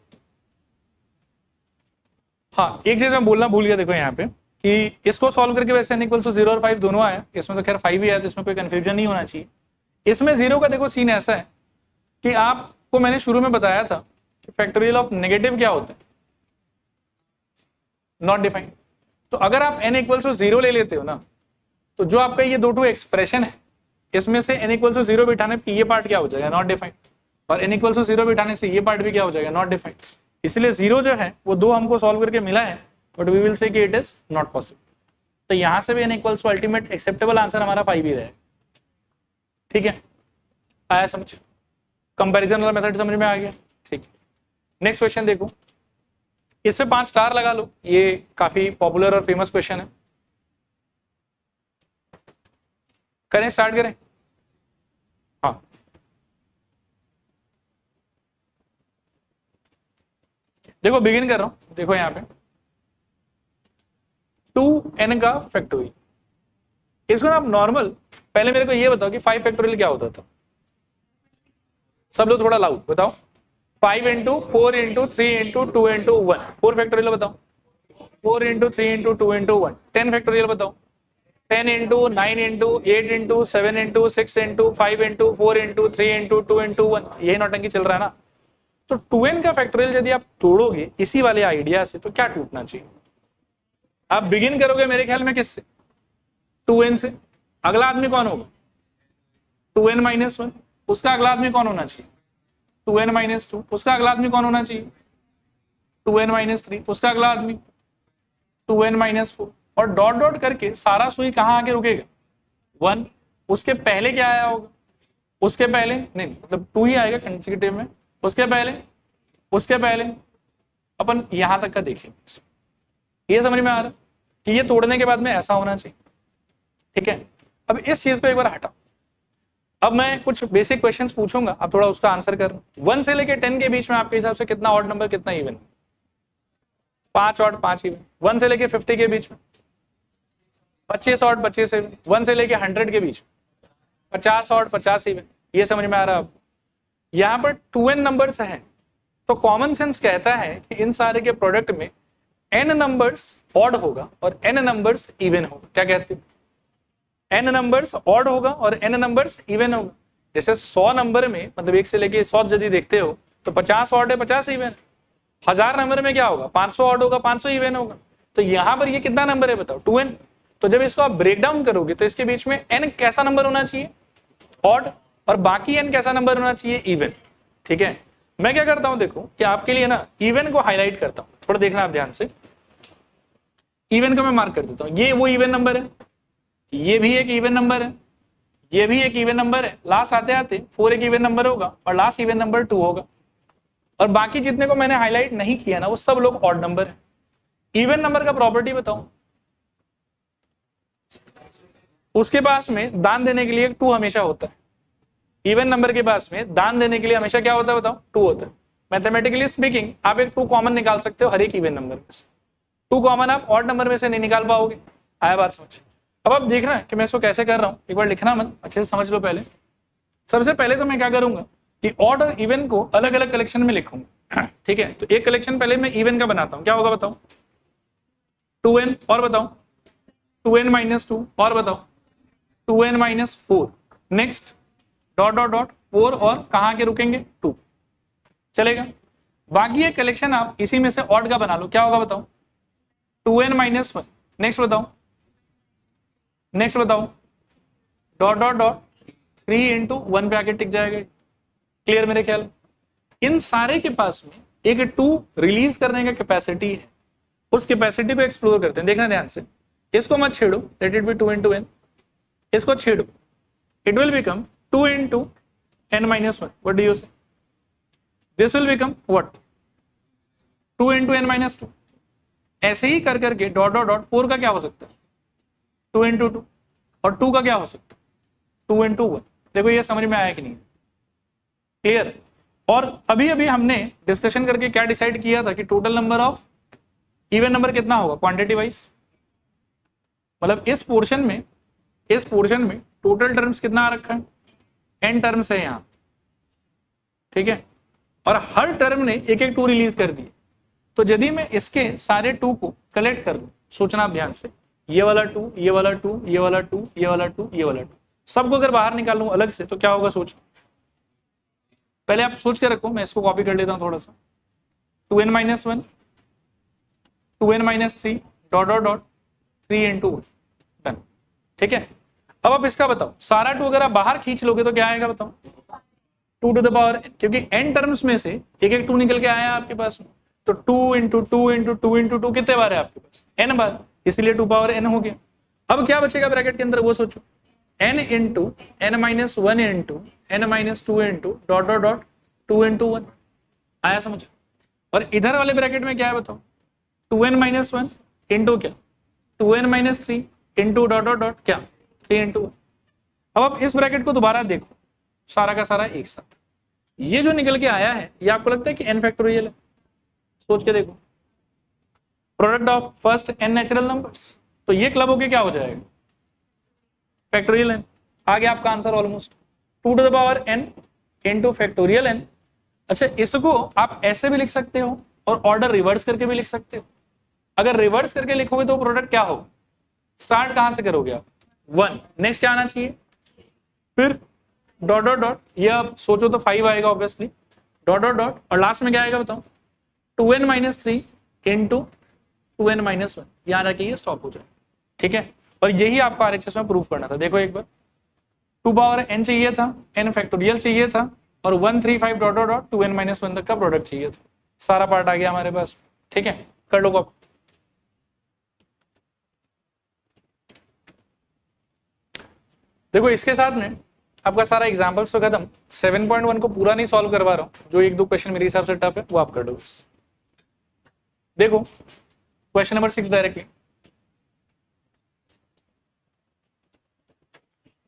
हाँ, एक चीज मैं बोलना भूल गया, देखो यहाँ पे कि इसको सॉल्व करके वैसे n इक्वल्स टू 0 और 5 दोनों आया, इसमें तो खैर 5 ही आया, तो इसमें कोई कंफ्यूजन नहीं होना चाहिए। इसमें 0 का देखो सीन ऐसा है कि आपको मैंने शुरू में बताया था कि फैक्टोरियल ऑफ नेगेटिव क्या होता है, नॉट डिफाइंड। तो अगर आप n इक्वल्स टू 0 ले लेते हो ना, तो जो आपका ये 2 एक्सप्रेशन है इसमें से n इक्वल्स टू 0 बिठाने पे ये पार्ट क्या हो जाएगा, नॉट डिफाइंड, और n इक्वल्स टू 0 बिठाने से ये पार्ट भी क्या हो जाएगा, नॉट डिफाइंड। इसलिए 0 जो है वो 2 हमको सॉल्व करके मिला है, बट वी विल से कि इट इज नॉट पॉसिबल। तो यहां से भी n equals to ultimate acceptable answer हमारा 5 ही रहेगा। ठीक है, आया समझ, कंपैरिजन वाला मेथड समझ में आ गया। ठीक, नेक्स्ट क्वेश्चन देखो, इसमें 5 स्टार लगा लो, ये काफी पॉपुलर और फेमस क्वेश्चन है। करें, स्टार्ट करें। हाँ, देखो बिगिन कर रहा हूं, देखो यहाँ पे 2n का फैक्टोरियल, इसको ना आप नॉर्मल, पहले मेरे को ये बताओ कि 5 फैक्टोरियल क्या होता था, सब लोग थोड़ा लाउड बताओ। 5 into 4 into 3 into 2 into 1, 4 factorial बताओ। 4 इंटू 3 इंटू 2 इंटू 1, 10 फैक्टोरियल बताओ। 10 into 9 into 8 into 7 into 6 into 5 into 4 into 3 into 2 into 1, यही नौटंकी चल रहा है ना। तो 2n का फैक्टोरियल यदि आप तोड़ोगे इसी वाले आइडिया से, तो क्या टूटना चाहिए, आप बिगिन करोगे मेरे ख्याल में किससे, 2n से। अगला आदमी कौन होगा, 2n-1, उसका अगला आदमी कौन होना चाहिए, 2n-2, उसका अगला आदमी कौन होना चाहिए, 2n-3, उसका अगला आदमी 2n-4, और डॉट डॉट करके सारा सुई कहाँ आके रुकेगा, 1। उसके पहले क्या आया होगा, उसके पहले नहीं, मतलब 2 ही आएगा कंसेक्यूटिव में, उसके पहले अपन यहां तक का देखेंगे। ये समझ में आ रहा कि ये तोड़ने के बाद में ऐसा होना चाहिए। ठीक है, अब इस चीज को एक बार हटाओ। अब मैं कुछ बेसिक क्वेश्चंस पूछूंगा, आप थोड़ा उसका आंसर करना। 1 से लेके 10 के बीच में आपके हिसाब से कितना ऑड नंबर, कितना इवन, 5 ऑड 5 इवन। 1 से लेके 50 के बीच में 25 ऑड 25 इवन। 1 से लेके 100 के बीच में 50 ऑड 50 इवन। ये समझ में आ रहा है अब। यहाँ पर 2n नंबर्स हैं, तो कॉमन सेंस कहता है कि इन सारे के प्रोडक्ट में n नंबर्स ऑड होगा और n नंबर्स इवन होगा। क्या कहते हैं, n नंबर्स ऑड होगा और n नंबर्स इवन होगा। जैसे 100 नंबर में, मतलब 1 से लेके 100 यदि देखते हो तो 50 ऑड है 50 इवन, 1000 नंबर में क्या होगा, 500 ऑड होगा, 500 इवन होगा। तो यहां पर ये कितना नंबर है बताओ, 2n। तो जब इसको आप ब्रेक डाउन करोगे तो इसके बीच में n कैसा नंबर होना चाहिए, ऑड, और बाकी n कैसा नंबर होना चाहिए, इवन। ठीक है, मैं क्या करता हूं देखो कि आपके लिए ना इवन को हाईलाइट करता हूं, थोड़ा देखना आप ध्यान से। इवन को मैं मार्क कर देता हूं, ये वो इवन नंबर है, ये भी एक इवन नंबर है, ये भी एक इवन नंबर है। लास्ट आते आते 4 एक इवन नंबर होगा और लास्ट इवन नंबर 2 होगा। और बाकी जितने को मैंने हाईलाइट नहीं किया ना वो सब लोग ऑड नंबर है। इवन नंबर का प्रॉपर्टी बताओ, उसके पास में दान देने के लिए 2 हमेशा होता है। इवन नंबर के पास में दान देने के लिए हमेशा क्या होता है बताओ, 2 होता है। मैथमेटिकली स्पीकिंग आप एक 2 कॉमन निकाल सकते हो हर एक इवन नंबर में से। 2 कॉमन आप ऑड नंबर में से नहीं निकाल पाओगे। आया बात समझ। अब आप देखना है कि मैं इसको कैसे कर रहा हूं, एक बार लिखना मत, अच्छे से समझ लो। पहले सबसे पहले तो मैं क्या करूंगा कि ऑड और इवन को अलग अलग कलेक्शन में लिखूंगा। ठीक है, तो एक कलेक्शन पहले मैं इवन का बनाता हूं, क्या होगा बताओ, 2n, और बताओ 2n माइनस 2, और बताओ 2n minus 4, next dot dot dot 4, और कहां के रुकेंगे 2, चलेगा। बाकी एक कलेक्शन आप इसी में से ऑड का बना लो, क्या होगा बताओ, 2n माइनस 1, नेक्स्ट बताओ, नेक्स्ट बताओ डॉट डॉट डॉट 3 इंटू 1 पे आके टिक जाएगा। क्लियर मेरे ख्याल। इन सारे के पास में एक 2 रिलीज करने का कैपेसिटी है, उस कैपेसिटी को एक्सप्लोर करते हैं। देखना ध्यान से, इसको मत छेड़ो, let it be 2 into n, इसको छेड़ो, it will become 2 into n minus 1, what do you say, this will become what, 2 into n minus 2। ऐसे ही कर करके डॉट डॉट डॉट 4 का क्या हो सकता है, 2 इंटू 2, और 2 का क्या हो सकता है, 2 इंटू 1। देखो ये समझ में आया कि नहीं, क्लियर। और अभी अभी हमने डिस्कशन करके क्या डिसाइड किया था कि total number of even number कितना होगा क्वांटिटी वाइज, मतलब इस पोर्शन में टोटल टर्म्स कितना आ रखा है, n टर्म्स है यहाँ, ठीक है, और हर टर्म ने एक एक 2 रिलीज कर दिए। तो यदि मैं इसके सारे 2 को कलेक्ट कर लूं, सोचना आप ध्यान से, ये वाला 2, ये वाला 2, ये वाला 2, ये वाला 2, ये वाला 2, सबको अगर बाहर निकाल लूं अलग से तो क्या होगा, सोचो, पहले आप सोच के रखो, मैं इसको कॉपी कर लेता हूं थोड़ा सा। 2n minus 1, 2n minus 3, dot dot dot 3 into 1, done. ठीक है, अब आप इसका बताओ, सारा 2 अगर आप बाहर खींच लोगे तो क्या आएगा बताओ, 2 टू द पावर, क्योंकि n टर्म्स में से एक एक 2 निकल के आया आपके पास में, तो 2 इंटू 2 इंटू 2 इंटू 2 कितने बार है आपके पास, n बार, इसीलिए 2 पावर n हो गया। अब क्या बचेगा ब्रैकेट के अंदर वो सोचो, n into n minus 1 into n minus 2 into dot dot dot 2 into 1। आया समझ। और इधर वाले ब्रैकेट में क्या है बताओ, 2n माइनस 1 इंटू क्या, 2n minus 3 into dot dot dot क्या, 3 इंटू 1। अब आप इस ब्रैकेट को दोबारा देखो, सारा का सारा एक साथ, ये जो निकल के आया है ये आपको लगता है कि n फैक्टोरियल है, सोच के देखो, product of first n natural numbers, तो ये क्लब होके क्या हो जाएगा, फैक्टोरियल n। आ गया आपका answer almost, 2 to the power n into factorial n। अच्छा, इसको आप ऐसे भी लिख सकते हो और ऑर्डर रिवर्स करके भी लिख सकते हो। अगर रिवर्स करके लिखोगे तो प्रोडक्ट क्या होगा, स्टार्ट कहां से करोगे आप, 1, नेक्स्ट क्या आना चाहिए, फिर डॉट डॉट डॉट, ये आप सोचो तो 5 आएगा ऑब्वियसली, डॉट डॉट डॉट, और लास्ट में क्या आएगा बताओ, 2n minus 3 into 2n minus 1, यहाँ जाके ये स्टॉप हो जाए। ठीक है, और यही आपको RHS में प्रूफ करना था। देखो एक बार, 2 पावर n चाहिए था, n फैक्टोरियल चाहिए था, और 1 3 5 dot dot dot 2n minus 1 तक का प्रोडक्ट चाहिए था। सारा पार्ट आ गया हमारे पास। ठीक है, कर लो आप। देखो इसके साथ में आपका सारा एग्जाम्पल्स तो खत्म। 7.1 को पूरा नहीं सॉल्व करवा रहा हूं, जो 1-2 क्वेश्चन मेरे हिसाब से टफ है वो आप कर दो। देखो क्वेश्चन नंबर 6 डायरेक्टली,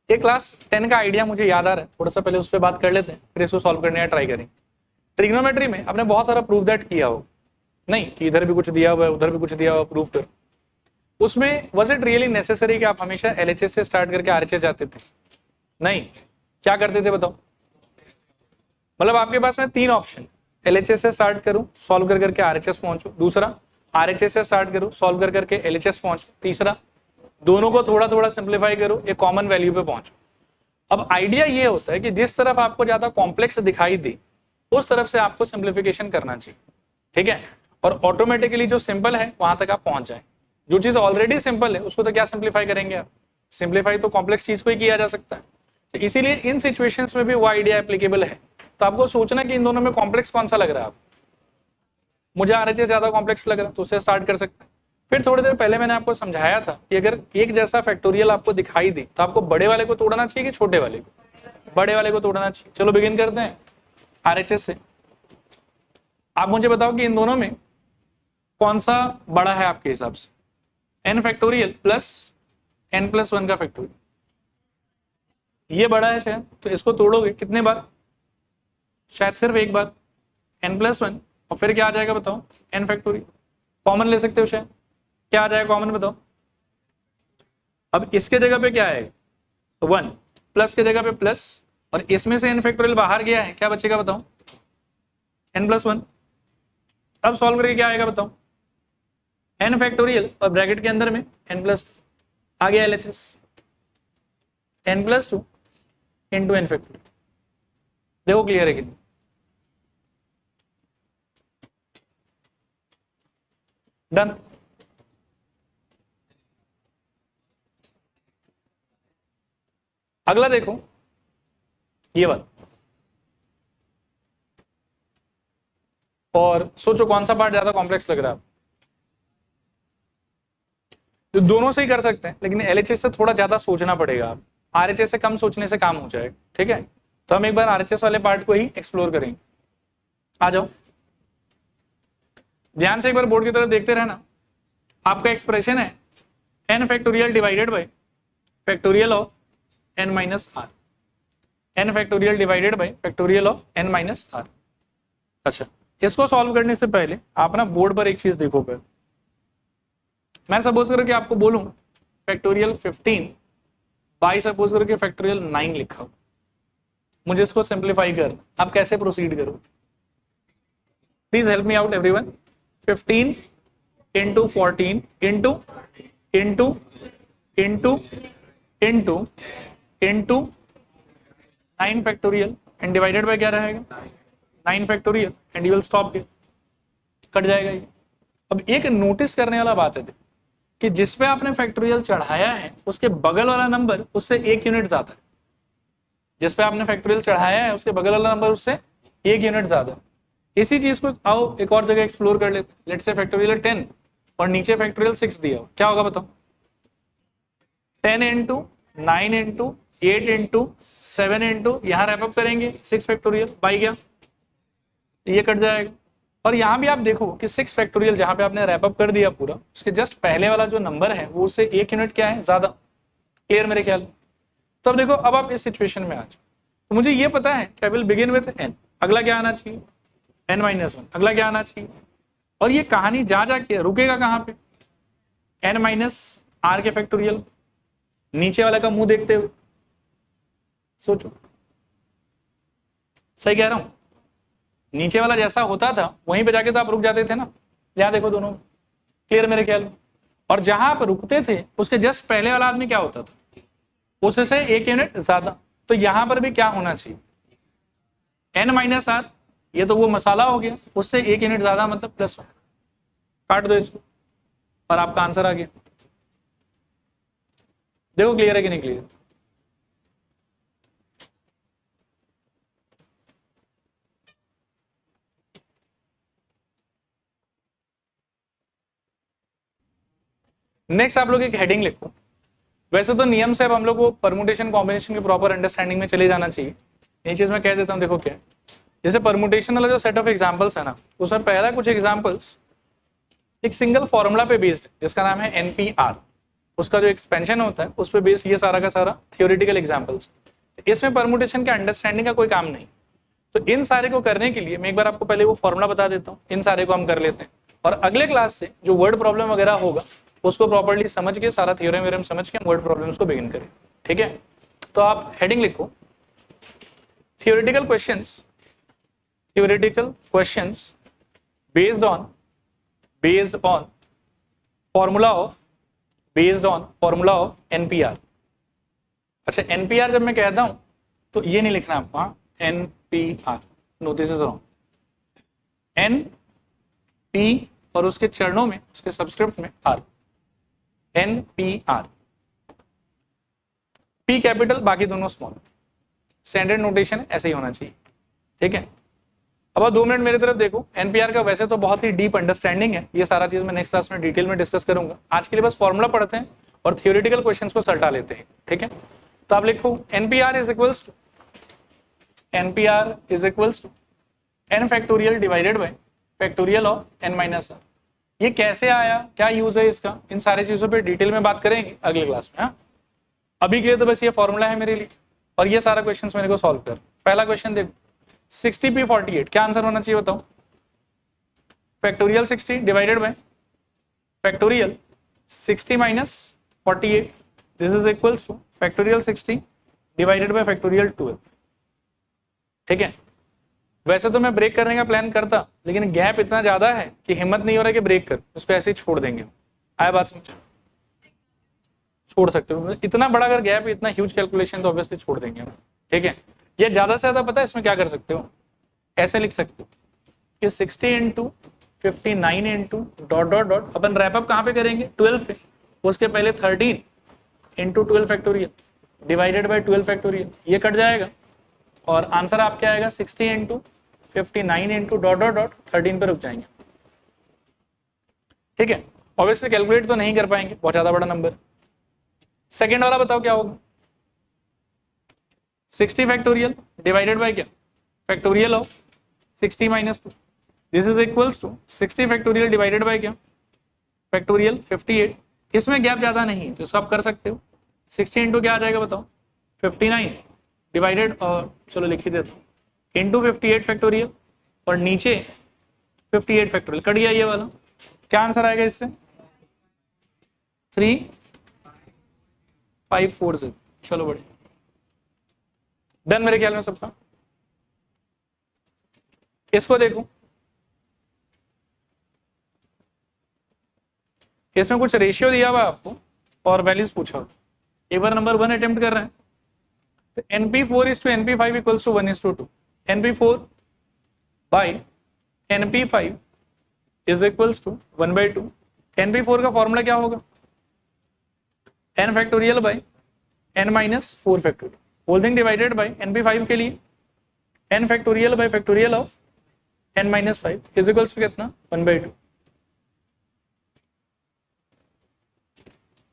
ये क्लास 10 का आइडिया मुझे याद आ रहा है, थोड़ा सा पहले उस पर बात कर लेते हैं, फिर इसको सॉल्व करने का ट्राई करेंगे। ट्रिग्नोमेट्री में आपने बहुत सारा प्रूफ दैट किया हो, नहीं कि इधर भी कुछ दिया हुआ है उधर भी कुछ दिया हुआ, प्रूफ कर। उसमें वाज इट रियली नेसेसरी कि आप हमेशा LHS से स्टार्ट करके RHS जाते थे? नहीं, क्या करते थे बताओ, मतलब आपके पास में 3 ऑप्शन, LHS से स्टार्ट करूं सॉल्व कर करके RHS पहुंचो, दूसरा RHS से स्टार्ट करूं सॉल्व कर करके LHS पहुंचो, तीसरा दोनों को थोड़ा थोड़ा सिंप्लीफाई करो, एक कॉमन वैल्यू पे पहुंचो। अब आइडिया ये होता है कि जिस तरफ आपको ज्यादा कॉम्प्लेक्स दिखाई दे उस तरफ से आपको सिंप्लीफिकेशन करना चाहिए। ठीक है, और ऑटोमेटिकली जो सिंपल है वहां तक आप पहुंच जाए। जो चीज ऑलरेडी सिंपल है उसको तो क्या सिंप्लीफाई करेंगे आप, सिंप्लीफाई तो कॉम्प्लेक्स चीज को ही किया जा सकता है। तो इसीलिए इन सिचुएशंस में भी वो आइडिया एप्लीकेबल है। तो आपको सोचना कि इन दोनों में कॉम्प्लेक्स कौन सा लग रहा है आप, मुझे आरएचएस ज्यादा कॉम्प्लेक्स लग रहा है तो उससे स्टार्ट कर सकते हैं। फिर थोड़ी देर पहले मैंने आपको समझाया था कि अगर एक जैसा फैक्टोरियल आपको दिखाई दे तो आपको बड़े वाले को तोड़ना चाहिए कि छोटे वाले को, बड़े वाले को तोड़ना चाहिए। चलो बिगिन करते हैं आरएचएस से। आप मुझे बताओ कि इन दोनों में कौन सा बड़ा है आपके हिसाब से, n फैक्टोरियल प्लस n+1 का फैक्टोरियल, ये बड़ा है शायद, तो इसको तोड़ोगे कितने बार, शायद सिर्फ एक बार, n+1, और फिर क्या आ जाएगा बताओ, n फैक्टोरियल। कॉमन ले सकते हो शायद, क्या आ जाएगा कॉमन बताओ। अब इसके जगह पे क्या आएगा, तो 1, प्लस के जगह पे प्लस, और इसमें से n फैक्टोरियल बाहर गया है, क्या बचेगा बताओ, n+1। अब सॉल्व करके क्या आएगा बताओ, n फैक्टोरियल और ब्रैकेट के अंदर में n+, आ गया LHS, n+2 into n factorial. देखो क्लियर है कि नहीं, डन। अगला देखो ये वाला, और सोचो कौन सा पार्ट ज्यादा कॉम्प्लेक्स लग रहा है। तो दोनों से ही कर सकते हैं, लेकिन एलएचएस से थोड़ा ज्यादा सोचना पड़ेगा। आप आरएचएस से कम सोचने से काम हो जाएगा, ठीक है। तो हम एक बार आरएचएस वाले पार्ट को ही एक्सप्लोर करेंगे। आ जाओ, ध्यान से एक बार बोर्ड की तरफ देखते रहना। आपका एक्सप्रेशन है n factorial divided by factorial of n-r, n factorial divided by factorial of n-r। अच्छा, इसको सॉल्व करने से पहले आप ना बोर्ड पर एक चीज देखो। पहले मैं सपोज करके आपको बोलूं फैक्टोरियल 15 बाई सपोज करके फैक्टोरियल 9 लिखा हो, मुझे इसको सिंप्लीफाई कर, आप कैसे प्रोसीड करो, please help me out everyone. 15 into 14 into into into into into 9 factorial and divided by क्या रहेगा, 9 factorial and you will stop here, cut जाएगा ये। अब एक नोटिस करने वाला बात है कि जिस पे आपने फैक्टोरियल चढ़ाया है उसके बगल वाला नंबर उससे 1 यूनिट ज्यादा है, जिस पे आपने फैक्टोरियल चढ़ाया है उसके बगल वाला नंबर उससे 1 यूनिट ज्यादा। इसी चीज को आओ एक और जगह एक्सप्लोर कर लेते। लेट्स से फैक्टोरियल 10 और नीचे फैक्टोरियल 6 दिया हो, क्या होगा बताओ, 10 इंटू 9 इंटू 8 इंटू 7 इंटू यहाँ रैप अप करेंगे 6 फैक्टोरियल बाई गया, ये कट जाएगा। और यहाँ भी आप देखो कि 6 फैक्टोरियल जहां पे आपने रैप अप कर दिया पूरा, उसके जस्ट पहले वाला जो नंबर है वो उससे 1 यूनिट क्या है ज्यादा, क्लियर मेरे ख्याल। तो अब देखो, अब आप इस सिचुएशन में आ जाओ, तो मुझे ये पता है कि I will begin with n, अगला क्या आना चाहिए n-1, अगला क्या आना चाहिए, और ये कहानी जा जाके रुकेगा कहाँ पे, n-r के फैक्टोरियल, नीचे वाला का मुंह देखते हुए। सोचो, सही कह रहा हूं, नीचे वाला जैसा होता था वहीं पे जाके तो आप रुक जाते थे ना, यहां देखो दोनों, क्लियर मेरे ख्याल। और जहां आप रुकते थे उसके जस्ट पहले वाला आदमी क्या होता था, उससे 1 यूनिट ज्यादा। तो यहां पर भी क्या होना चाहिए, n-r, ये तो वो मसाला हो गया, उससे 1 यूनिट ज्यादा मतलब +1, काट दो इसको और आपका आंसर आ गया। देखो क्लियर है कि नहीं क्लियर। नेक्स्ट आप लोग एक हेडिंग लिखो। वैसे तो नियम से अब हम लोग को परमुटेशन कॉम्बिनेशन के प्रॉपर अंडरस्टैंडिंग में चले जाना चाहिए। ये चीज मैं कह देता हूँ, देखो क्या है, जैसे परमुटेशन वाला जो सेट ऑफ एग्जांपल्स है ना, उसमें पहला कुछ एग्जांपल्स एक सिंगल फॉर्मूला पे बेस्ड जिसका नाम है NPR, उसका जो एक्सपेंशन होता है उस पे बेस्ड ये सारा का सारा थियोरेटिकल एग्जांपल्स। इसमें परमुटेशन के अंडरस्टैंडिंग का कोई काम नहीं। तो इन सारे को करने के लिए मैं एक बार आपको पहले वो फॉर्मूला बता देता हूँ, इन सारे को हम कर लेते हैं, और अगले क्लास से जो वर्ड प्रॉब्लम वगैरह होगा उसको प्रॉपर्ली समझ के, सारा थ्योरम व्योरम समझ के हम वर्ड प्रॉब्लम्स को बिगिन करें, ठीक है। तो आप हेडिंग लिखो, theoretical questions based on formula of NPR। अच्छा, NPR जब मैं कहता हूं तो ये नहीं लिखना आपको, हाँ, NPR, no this is wrong, P और उसके चरणों में, उसके सबस्क्रिप्ट में आर, NPR। पी कैपिटल, बाकी दोनों स्मॉल। स्टैंडर्ड नोटेशन ऐसे ही होना चाहिए, ठीक है। अब 2 मिनट मेरी तरफ देखो। NPR का वैसे तो बहुत ही डीप अंडरस्टैंडिंग है, ये सारा चीज मैं नेक्स्ट क्लास में डिटेल में डिस्कस करूंगा। आज के लिए बस फॉर्मूला पढ़ते हैं और थियोरेटिकल क्वेश्चंस को सल्टा लेते हैं, ठीक है। तो आप लिखो NPR is equals to n factorial divided by factorial of n minus r। ये कैसे आया, क्या यूज है इसका, इन सारी चीजों पे डिटेल में बात करेंगे अगले क्लास में। हाँ, अभी के लिए तो बस ये फॉर्मूला है मेरे लिए और ये सारा क्वेश्चन मेरे को सॉल्व कर। पहला क्वेश्चन देखो, 60p48, क्या आंसर होना चाहिए बताओ। Factorial 60 divided by factorial 60 minus 48, this is equals two factorial 60 divided by factorial 12, ठीक है। वैसे तो मैं ब्रेक करने का प्लान करता, लेकिन गैप इतना ज्यादा है कि हिम्मत नहीं हो रहा कि ब्रेक कर, उस पर ऐसे ही छोड़ देंगे। आया बात समझ, छोड़ सकते हो। इतना बड़ा अगर गैप, इतना ह्यूज कैलकुलेशन, तो ऑब्वियसली छोड़ देंगे हम, ठीक है। ये ज्यादा से ज्यादा पता है इसमें क्या कर सकते हो, ऐसे लिख सकते हो कि 60 into 59 into dot dot dot, अपन रैपअप कहाँ पे करेंगे, 12 पे। उसके पहले 13 into 12 factorial divided by 12 factorial, ये कट जाएगा और आंसर आपके आएगा 60 into 59 into dot dot dot 13 पे रुक जाएंगे, ठीक है। ऑब्वियसली कैलकुलेट तो नहीं कर पाएंगे, बहुत ज्यादा बड़ा नंबर। सेकेंड वाला बताओ क्या होगा, 60 फैक्टोरियल डिवाइडेड बाय क्या, factorial of 60 minus 2, this is equals to 60 factorial divided by क्या, फैक्टोरियल 58। इसमें गैप ज्यादा नहीं है तो इसको आप कर सकते हो। 60 इंटू क्या आ जाएगा बताओ, 59 डिवाइडेड, और चलो लिख ही देता हूँ, इंटू 58 फैक्टोरियल और नीचे 58 फैक्टोरियल, कट गया ये वाला। क्या आंसर आएगा इससे, 3540। चलो बढ़िया, डन मेरे ख्याल में सबका। इसको देखो, इसमें कुछ रेशियो दिया हुआ आपको और वैल्यूज पूछा हुआ। एक बार नंबर 1 अटेम्प्ट कर रहे हैं तो NP4 is to NP5 equals to 1:2, NP4 by NP5 is equals to 1/2। NP4 का फॉर्मूला क्या होगा, n factorial by n minus 4 factorial, whole thing divided by NP5 के लिए n factorial by factorial of n minus 5 is equals to कितना, 1/2,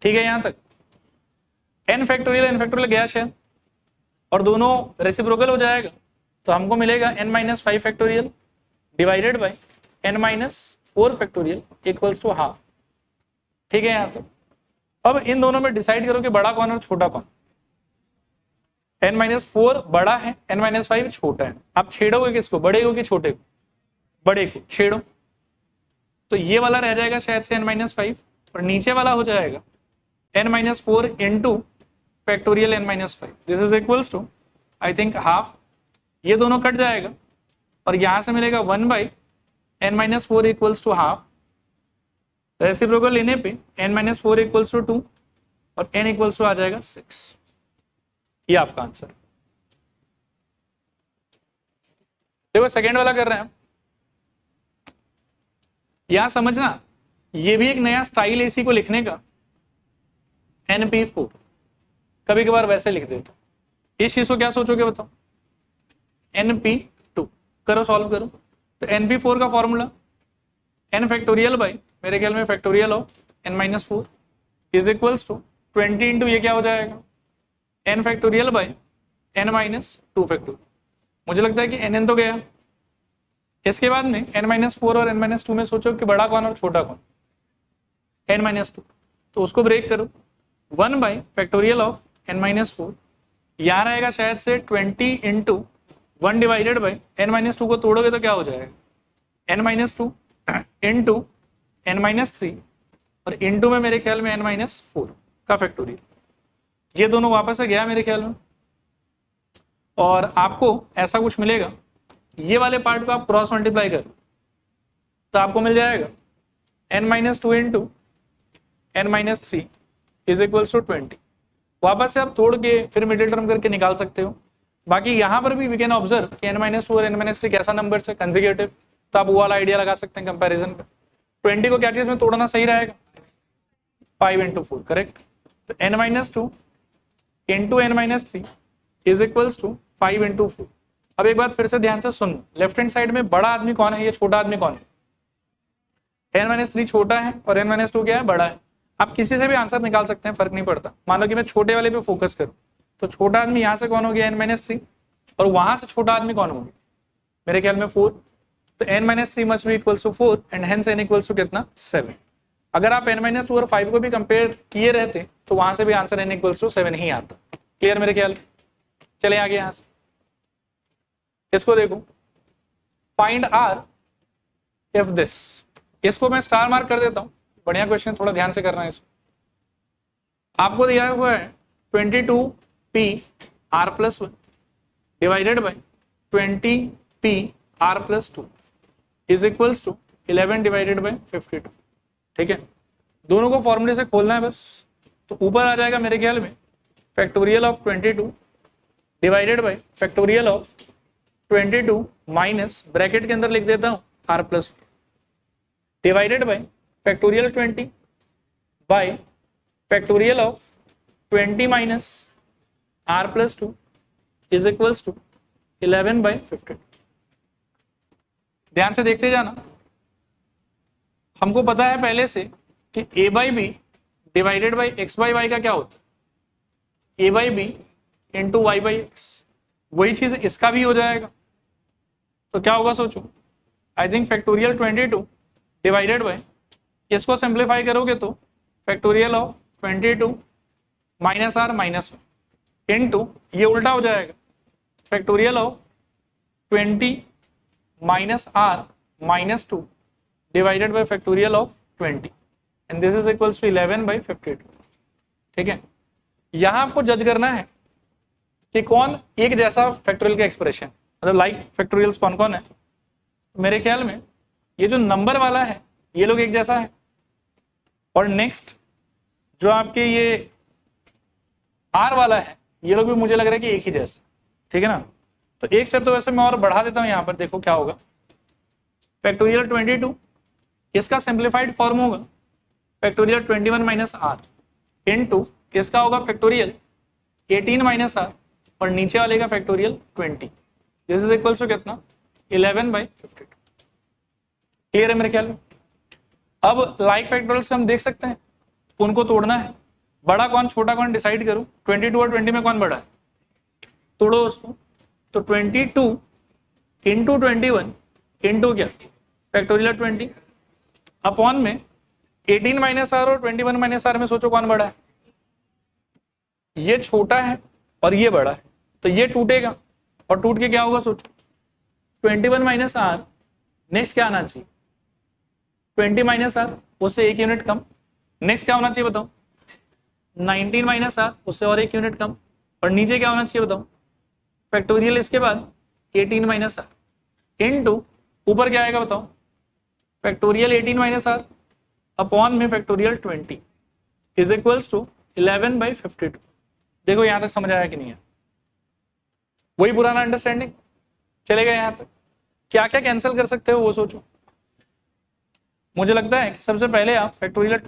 ठीक है। यहां तक n फैक्टोरियल गया शायद और दोनों रेसिप्रोकल हो जाएगा, तो हमको मिलेगा n minus 5 factorial divided by n minus 4 factorial equals to half, ठीक है। यहाँ तो अब इन दोनों में डिसाइड करो कि बड़ा कौन और छोटा कौन। n माइनस 4 बड़ा है, n माइनस 5 छोटा है। आप छेड़ोगे किसको, बड़े को कि छोटे को, बड़े को छेड़ो, तो ये वाला रह जाएगा शायद से n माइनस 5 और नीचे वाला हो जाएगा n minus 4 into factorial n minus 5, this is equals to I think half. ये दोनों कट जाएगा और यहां से मिलेगा 1 by n minus 4 equals to half. Reciprocal लेने पे n माइनस 4 इक्वल्स टू 2 और n इक्वल्स टू आ जाएगा 6। ये आपका आंसर। देखो सेकेंड वाला कर रहे हैं, यहां समझना ये भी एक नया स्टाइल इसी को लिखने का, NP4 कभी कभार वैसे लिख देता। इस चीज को क्या सोचोगे बताओ, NP2 करो, सॉल्व करो। तो NP4 का फॉर्मूला n फैक्टोरियल बाई, मेरे ख्याल में factorial of n minus 4 is equals to 20 into ये क्या हो जाएगा, n factorial by n minus 2 factorial. मुझे लगता है कि n तो गया। इसके बाद में n माइनस 4 और n माइनस 2 में सोचो कि बड़ा कौन और छोटा कौन, n माइनस 2, तो उसको ब्रेक करो। 1 by factorial of n minus 4, यहाँ रहेगा शायद से 20 into 1 divided by n minus 2 को तोड़ोगे तो क्या हो जाएगा, n minus 2 into n minus 3 और इंटू में मेरे ख्याल में n माइनस 4 का फैक्टोरियल। ये दोनों वापस से गया मेरे ख्याल में और आपको ऐसा कुछ मिलेगा। ये वाले पार्ट को आप क्रॉस मल्टीप्लाई करो तो आपको मिल जाएगा n minus 2 into n minus 3 is equals to 20। वापस से आप तोड़ के फिर मिडिल टर्म करके निकाल सकते हो। बाकी यहाँ पर भी वी कैन ऑब्जर्व कि n माइनस 2 और n माइनस 3 कैसा नंबर है, कंसेक्यूटिव, तो आप वो वाला आइडिया लगा सकते हैं कंपैरिजन पे। 20 को क्या चीज में तोड़ना सही रहेगा? 5 into 4, करेक्ट। तो n-2 into n-3 is equals to 5 into 4। अब एक बात फिर से ध्यान से सुन, लेफ्ट हैंड साइड में बड़ा आदमी कौन है, ये छोटा आदमी कौन है? n-3 छोटा है और n-2 क्या है? बड़ा है। आप किसी से भी आंसर निकाल सकते हैं, फर्क नहीं पड़ता। मान लो कि मैं छोटे वाले पे फोकस करूं, तो छोटा आदमी यहाँ से कौन हो गया? n-3, और वहां से छोटा आदमी कौन होगा? मेरे ख्याल में 4। तो n-3 must be equals to 4 and hence n equals to कितना? 7। अगर आप n-2 और 5 को भी कंपेयर किए रहते तो वहां से भी आंसर n इक्वल्स टू 7 ही आता। क्लियर मेरे ख्याल? चले आगे यहां से इसको देखो, फाइंड r इफ दिस। इसको मैं स्टार मार्क कर देता हूं, बढ़िया क्वेश्चन, थोड़ा ध्यान से करना है इसको। आपको दिया हुआ है 22p r+1 divided by 20p r+2 is equals to 11 divided by 52। ठीक है, दोनों को फॉर्मूले से खोलना है बस। तो ऊपर आ जाएगा मेरे ख्याल में factorial of 22 divided by factorial of 22 minus bracket के अंदर लिख देता हूं r+1 divided by factorial 20 by factorial of 20 minus r+2 is equals to 11 by 52। ध्यान से देखते जाना। हमको पता है पहले से कि a by B divided by X by Y का क्या होता है? a by B into Y by X. वही चीज इसका भी हो जाएगा। तो क्या होगा सोचो, I think factorial 22 divided by, इसको सिंप्लीफाई करोगे तो factorial of 22 minus R minus 1 into, ये उल्टा हो जाएगा, factorial of 20 minus R minus 2 divided by factorial of 20 and this is equals to 11 by 52। ठीक है, यहां आपको जज करना है कि कौन एक जैसा फैक्टोरियल का एक्सप्रेशन, मतलब लाइक फैक्टोरियल्स कौन कौन है। मेरे ख्याल में ये जो नंबर वाला है ये लोग एक जैसा है, और नेक्स्ट जो आपके ये आर वाला है ये लोग भी मुझे लग रहा है कि एक ही जैसा। ठीक है ना, तो एक स्टेप तो वैसे मैं और बढ़ा देता हूं, यहां पर देखो क्या होगा। फैक्टोरियल 22 इसका सिंप्लीफाइड फॉर्म होगा फैक्टोरियल 21 माइनस आर इंटू इसका होगा फैक्टोरियल 18 माइनस आर और नीचे वाले का factorial 20। This is equals to कितना? 11 बाई 52। क्लियर है मेरे ख्याल में? अब लाइक फैक्टोरियल्स हम देख सकते हैं, उनको तोड़ना है। बड़ा कौन छोटा कौन डिसाइड करूं? 22 और 20 में कौन बड़ा है? तोड़ो उसको। तो 22 इंटू 21 इंटू क्या? फैक्टोरियल 20 अपॉन में 18 माइनस आर और 21 माइनस आर में सोचो कौन बड़ा है? ये छोटा है और ये बड़ा है, तो ये टूटेगा और टूट के क्या होगा सोचो? 21 माइनस आर, नेक्स्ट क्या आना चाहिए? 20 माइनस आर, उससे एक यूनिट कम। नेक्स्ट क्या होना चाहिए बताओ? 19 माइनस आर, उससे और एक यूनिट कम। और नीचे क्या होना चाहिए बताओ? फैक्टोरियल इसके बाद 18 माइनस आर इंटू ऊपर क्या आएगा बताओ? फैक्टोरियल 18 माइनस आर अपॉन में factorial 20 is equals to 11 by 52। देखो यहां तक समझ आया कि नहीं है? वही पुराना अंडरस्टैंडिंग चलेगा यहां तक। क्या क्या कैंसिल कर सकते हो वो सोचो। मुझे लगता है कि सबसे पहले आप फैक्टोरियल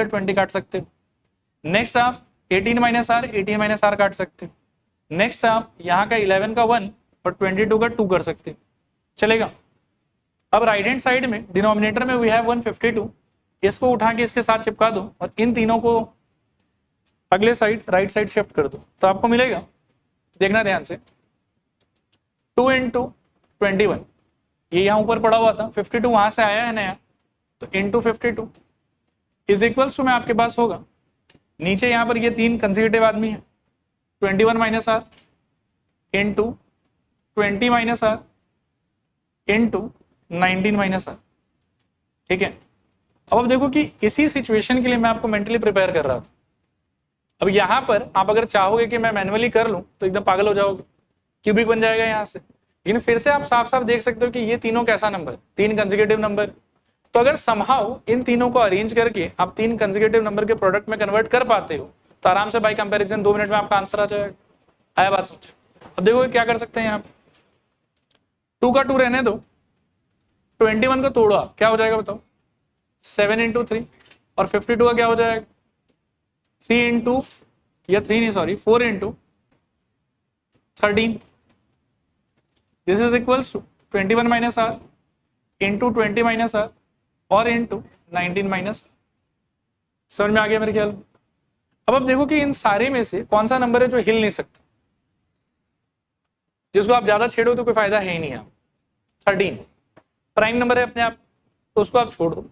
20 काट सकते हो। नेक्स्ट आप 18 माइनस आर 18 माइनस आर काट सकते हो। नेक्स्ट आप यहाँ का 11 का 1 और 22 का 2 कर सकते हो। चलेगा? अब राइट हैंड साइड में डिनोमिनेटर में वी हैव 152, इसको उठा के इसके साथ चिपका दो और इन तीनों को अगले साइड राइट साइड शिफ्ट कर दो, तो आपको मिलेगा, देखना ध्यान से, 2 इंटू 21, ये यहाँ ऊपर पड़ा हुआ था, 52 वहां से आया है नया, तो इंटू 52 इज इक्वल्स टू में आपके पास होगा, नीचे यहाँ पर ये तीन कंसेक्यूटिव आदमी है, 21 minus R into 20 minus R into 19 minus R. ठीक है, अब देखो कि इसी सिचुएशन के लिए मैं आपको मेंटली प्रिपेयर कर रहा था। अब यहाँ पर आप अगर चाहोगे कि मैं मैन्युअली कर लूं तो एकदम पागल हो जाओगे, क्यूबिक बन जाएगा यहाँ से। लेकिन फिर से आप साफ साफ देख सकते हो कि ये तीनों कैसा नंबर, तीन कंसेक्यूटिव नंबर। तो अगर समहाउ इन तीनों को अरेंज करके आप तीन कंसेक्यूटिव नंबर के प्रोडक्ट में कन्वर्ट कर पाते हो तो आराम से बाय कंपैरिजन 2 मिनट में आपका आंसर आ जाएगा। आया बात समझ? अब देखो क्या कर सकते हैं यहाँ पे, 2 का 2 रहने दो, 21 को तोड़ो आप, क्या हो जाएगा बताओ? 7 इंटू 3, और 52 का क्या हो जाएगा? 3 इंटू, या 3 नहीं sorry 4 into 13, this is equals to 21 minus R into 20 minus R और इंटू 19 माइनस। समझ में आ गया मेरे ख्याल में? अब देखो कि इन सारे में से कौन सा नंबर है जो हिल नहीं सकता, जिसको आप ज्यादा छेड़ो तो कोई फायदा है ही नहीं। आप 13 प्राइम नंबर है अपने आप, तो उसको आप छोड़ दो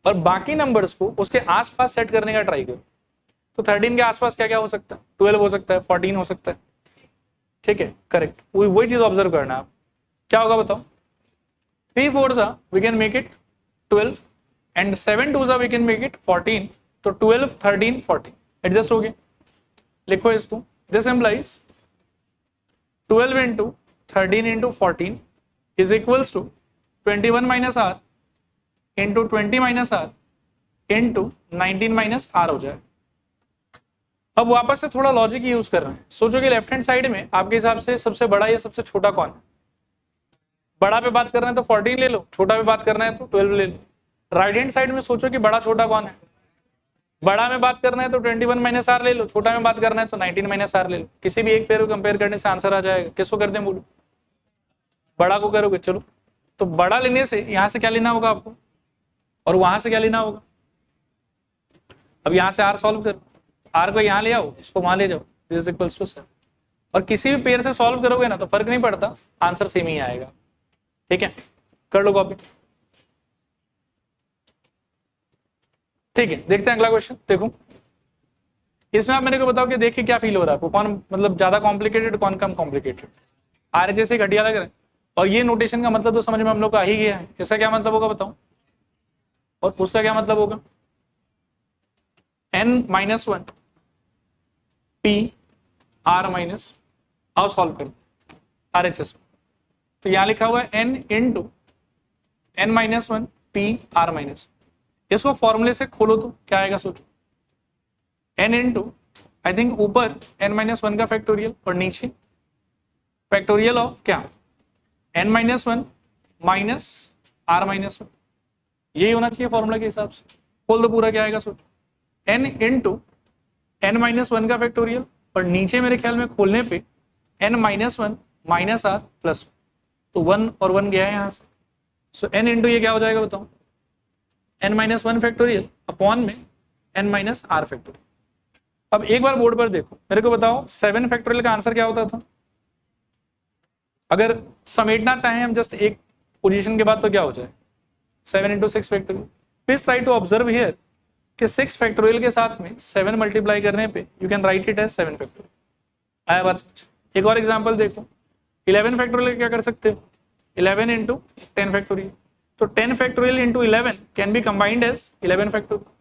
और बाकी नंबर्स को उसके आसपास सेट करने का ट्राई करो। तो 13 के आसपास क्या क्या हो सकता है? 12 हो सकता है, 14 हो सकता है, ठीक है, करेक्ट। वही चीज ऑब्जर्व करना है आप, क्या होगा बताओ? 3 4s we can make it 12 and 7 2s we can make it 14, तो 12 13 14 एडजस्ट हो गए। लिखो इसको, this implies 12 into 13 into 14 is equals to 21 minus R into 20 minus R into 19 minus R हो जाए। अब वापस से थोड़ा लॉजिक यूज कर रहे हैं। सोचो कि लेफ्ट हैंड साइड में आपके हिसाब से सबसे बड़ा या सबसे छोटा कौन है? बड़ा पे बात करना है तो 14 ले लो, छोटा पे बात करना है तो 12 ले लो। राइट हैंड साइड में सोचो कि बड़ा छोटा कौन है? बड़ा में बात करना है तो 21 माइनस आर ले लो, छोटा में बात करना है तो 19 माइनस आर ले लो। किसी भी एक पेयर को कंपेयर करने से आंसर आ जाएगा। किसको करते हैं बोलो? बड़ा को करोगे, चलो। तो बड़ा लेने से यहां से क्या लेना होगा आपको, और वहां से क्या लेना होगा? अब यहां से आर सॉल्व करो, आर को यहाँ ले आओ, इसको वहां ले जाओ, दिस इज इक्वल्स टू 7। और किसी भी पेयर से सॉल्व करोगे ना तो फर्क नहीं पड़ता, आंसर सेम ही आएगा। ठीक है, कर लो कॉपी। ठीक है, देखते हैं अगला क्वेश्चन। देखो इसमें आप मेरे को बताओ कि देख के क्या फील हो रहा है आपको, कौन मतलब ज्यादा कॉम्प्लिकेटेड, कौन कम कॉम्प्लिकेटेड? RHS से घटिया लग रहा है, और ये नोटेशन का मतलब तो समझ में हम लोग को आ ही गया है। इसका क्या मतलब होगा बताओ, और उसका क्या मतलब होगा? n-1 p r माइनस, आओ सॉल्व करो RHS। तो यहां लिखा हुआ है n into n-1 p r minus. इसको फॉर्मूले से खोलो तो क्या आएगा सोचो? n इंटू, आई थिंक ऊपर n-1 का फैक्टोरियल और नीचे फैक्टोरियल ऑफ क्या? n-1 minus r-1। यही होना चाहिए फॉर्मूला के हिसाब से। खोल दो पूरा, क्या आएगा सोचो? n इंटू n-1 का फैक्टोरियल, और नीचे मेरे ख्याल में खोलने पे n-1 माइनस r प्लस, तो 1 और 1 गया है यहाँ से। सो n इंटू ये क्या हो जाएगा बताओ? n-1 फैक्टोरियल अपॉन में n-r फैक्टोरियल। अब एक बार बोर्ड पर देखो, मेरे को बताओ 7 फैक्टोरियल का आंसर क्या होता था? अगर समेटना चाहें हम जस्ट एक पोजीशन के बाद तो क्या हो जाए? 7 into 6 factorial. Please try to observe here कि 6 फैक्टोरियल के साथ में 7 मल्टीप्लाई करने पे you can write it as 7 factorial. आया बात समझ? एक और एग्जांपल देखो, 11 फैक्टोरियल क्या कर सकते हो? 11 इंटू 10 फैक्टोरियल। तो 10 factorial into 11 can be combined as 11 factorial.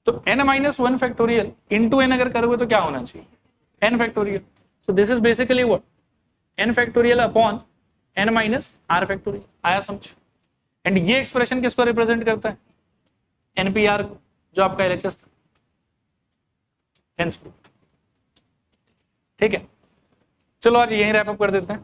तो n-1 फैक्टोरियल इंटू n अगर करोगे तो क्या होना चाहिए? n factorial. So this is basically what? n factorial upon n-r factorial. आया समझ? एंड ये एक्सप्रेशन किसको रिप्रेजेंट करता है? NPR को, जो आपका LHS था। ठीक है, चलो आज यहीं रैप अप कर देते हैं।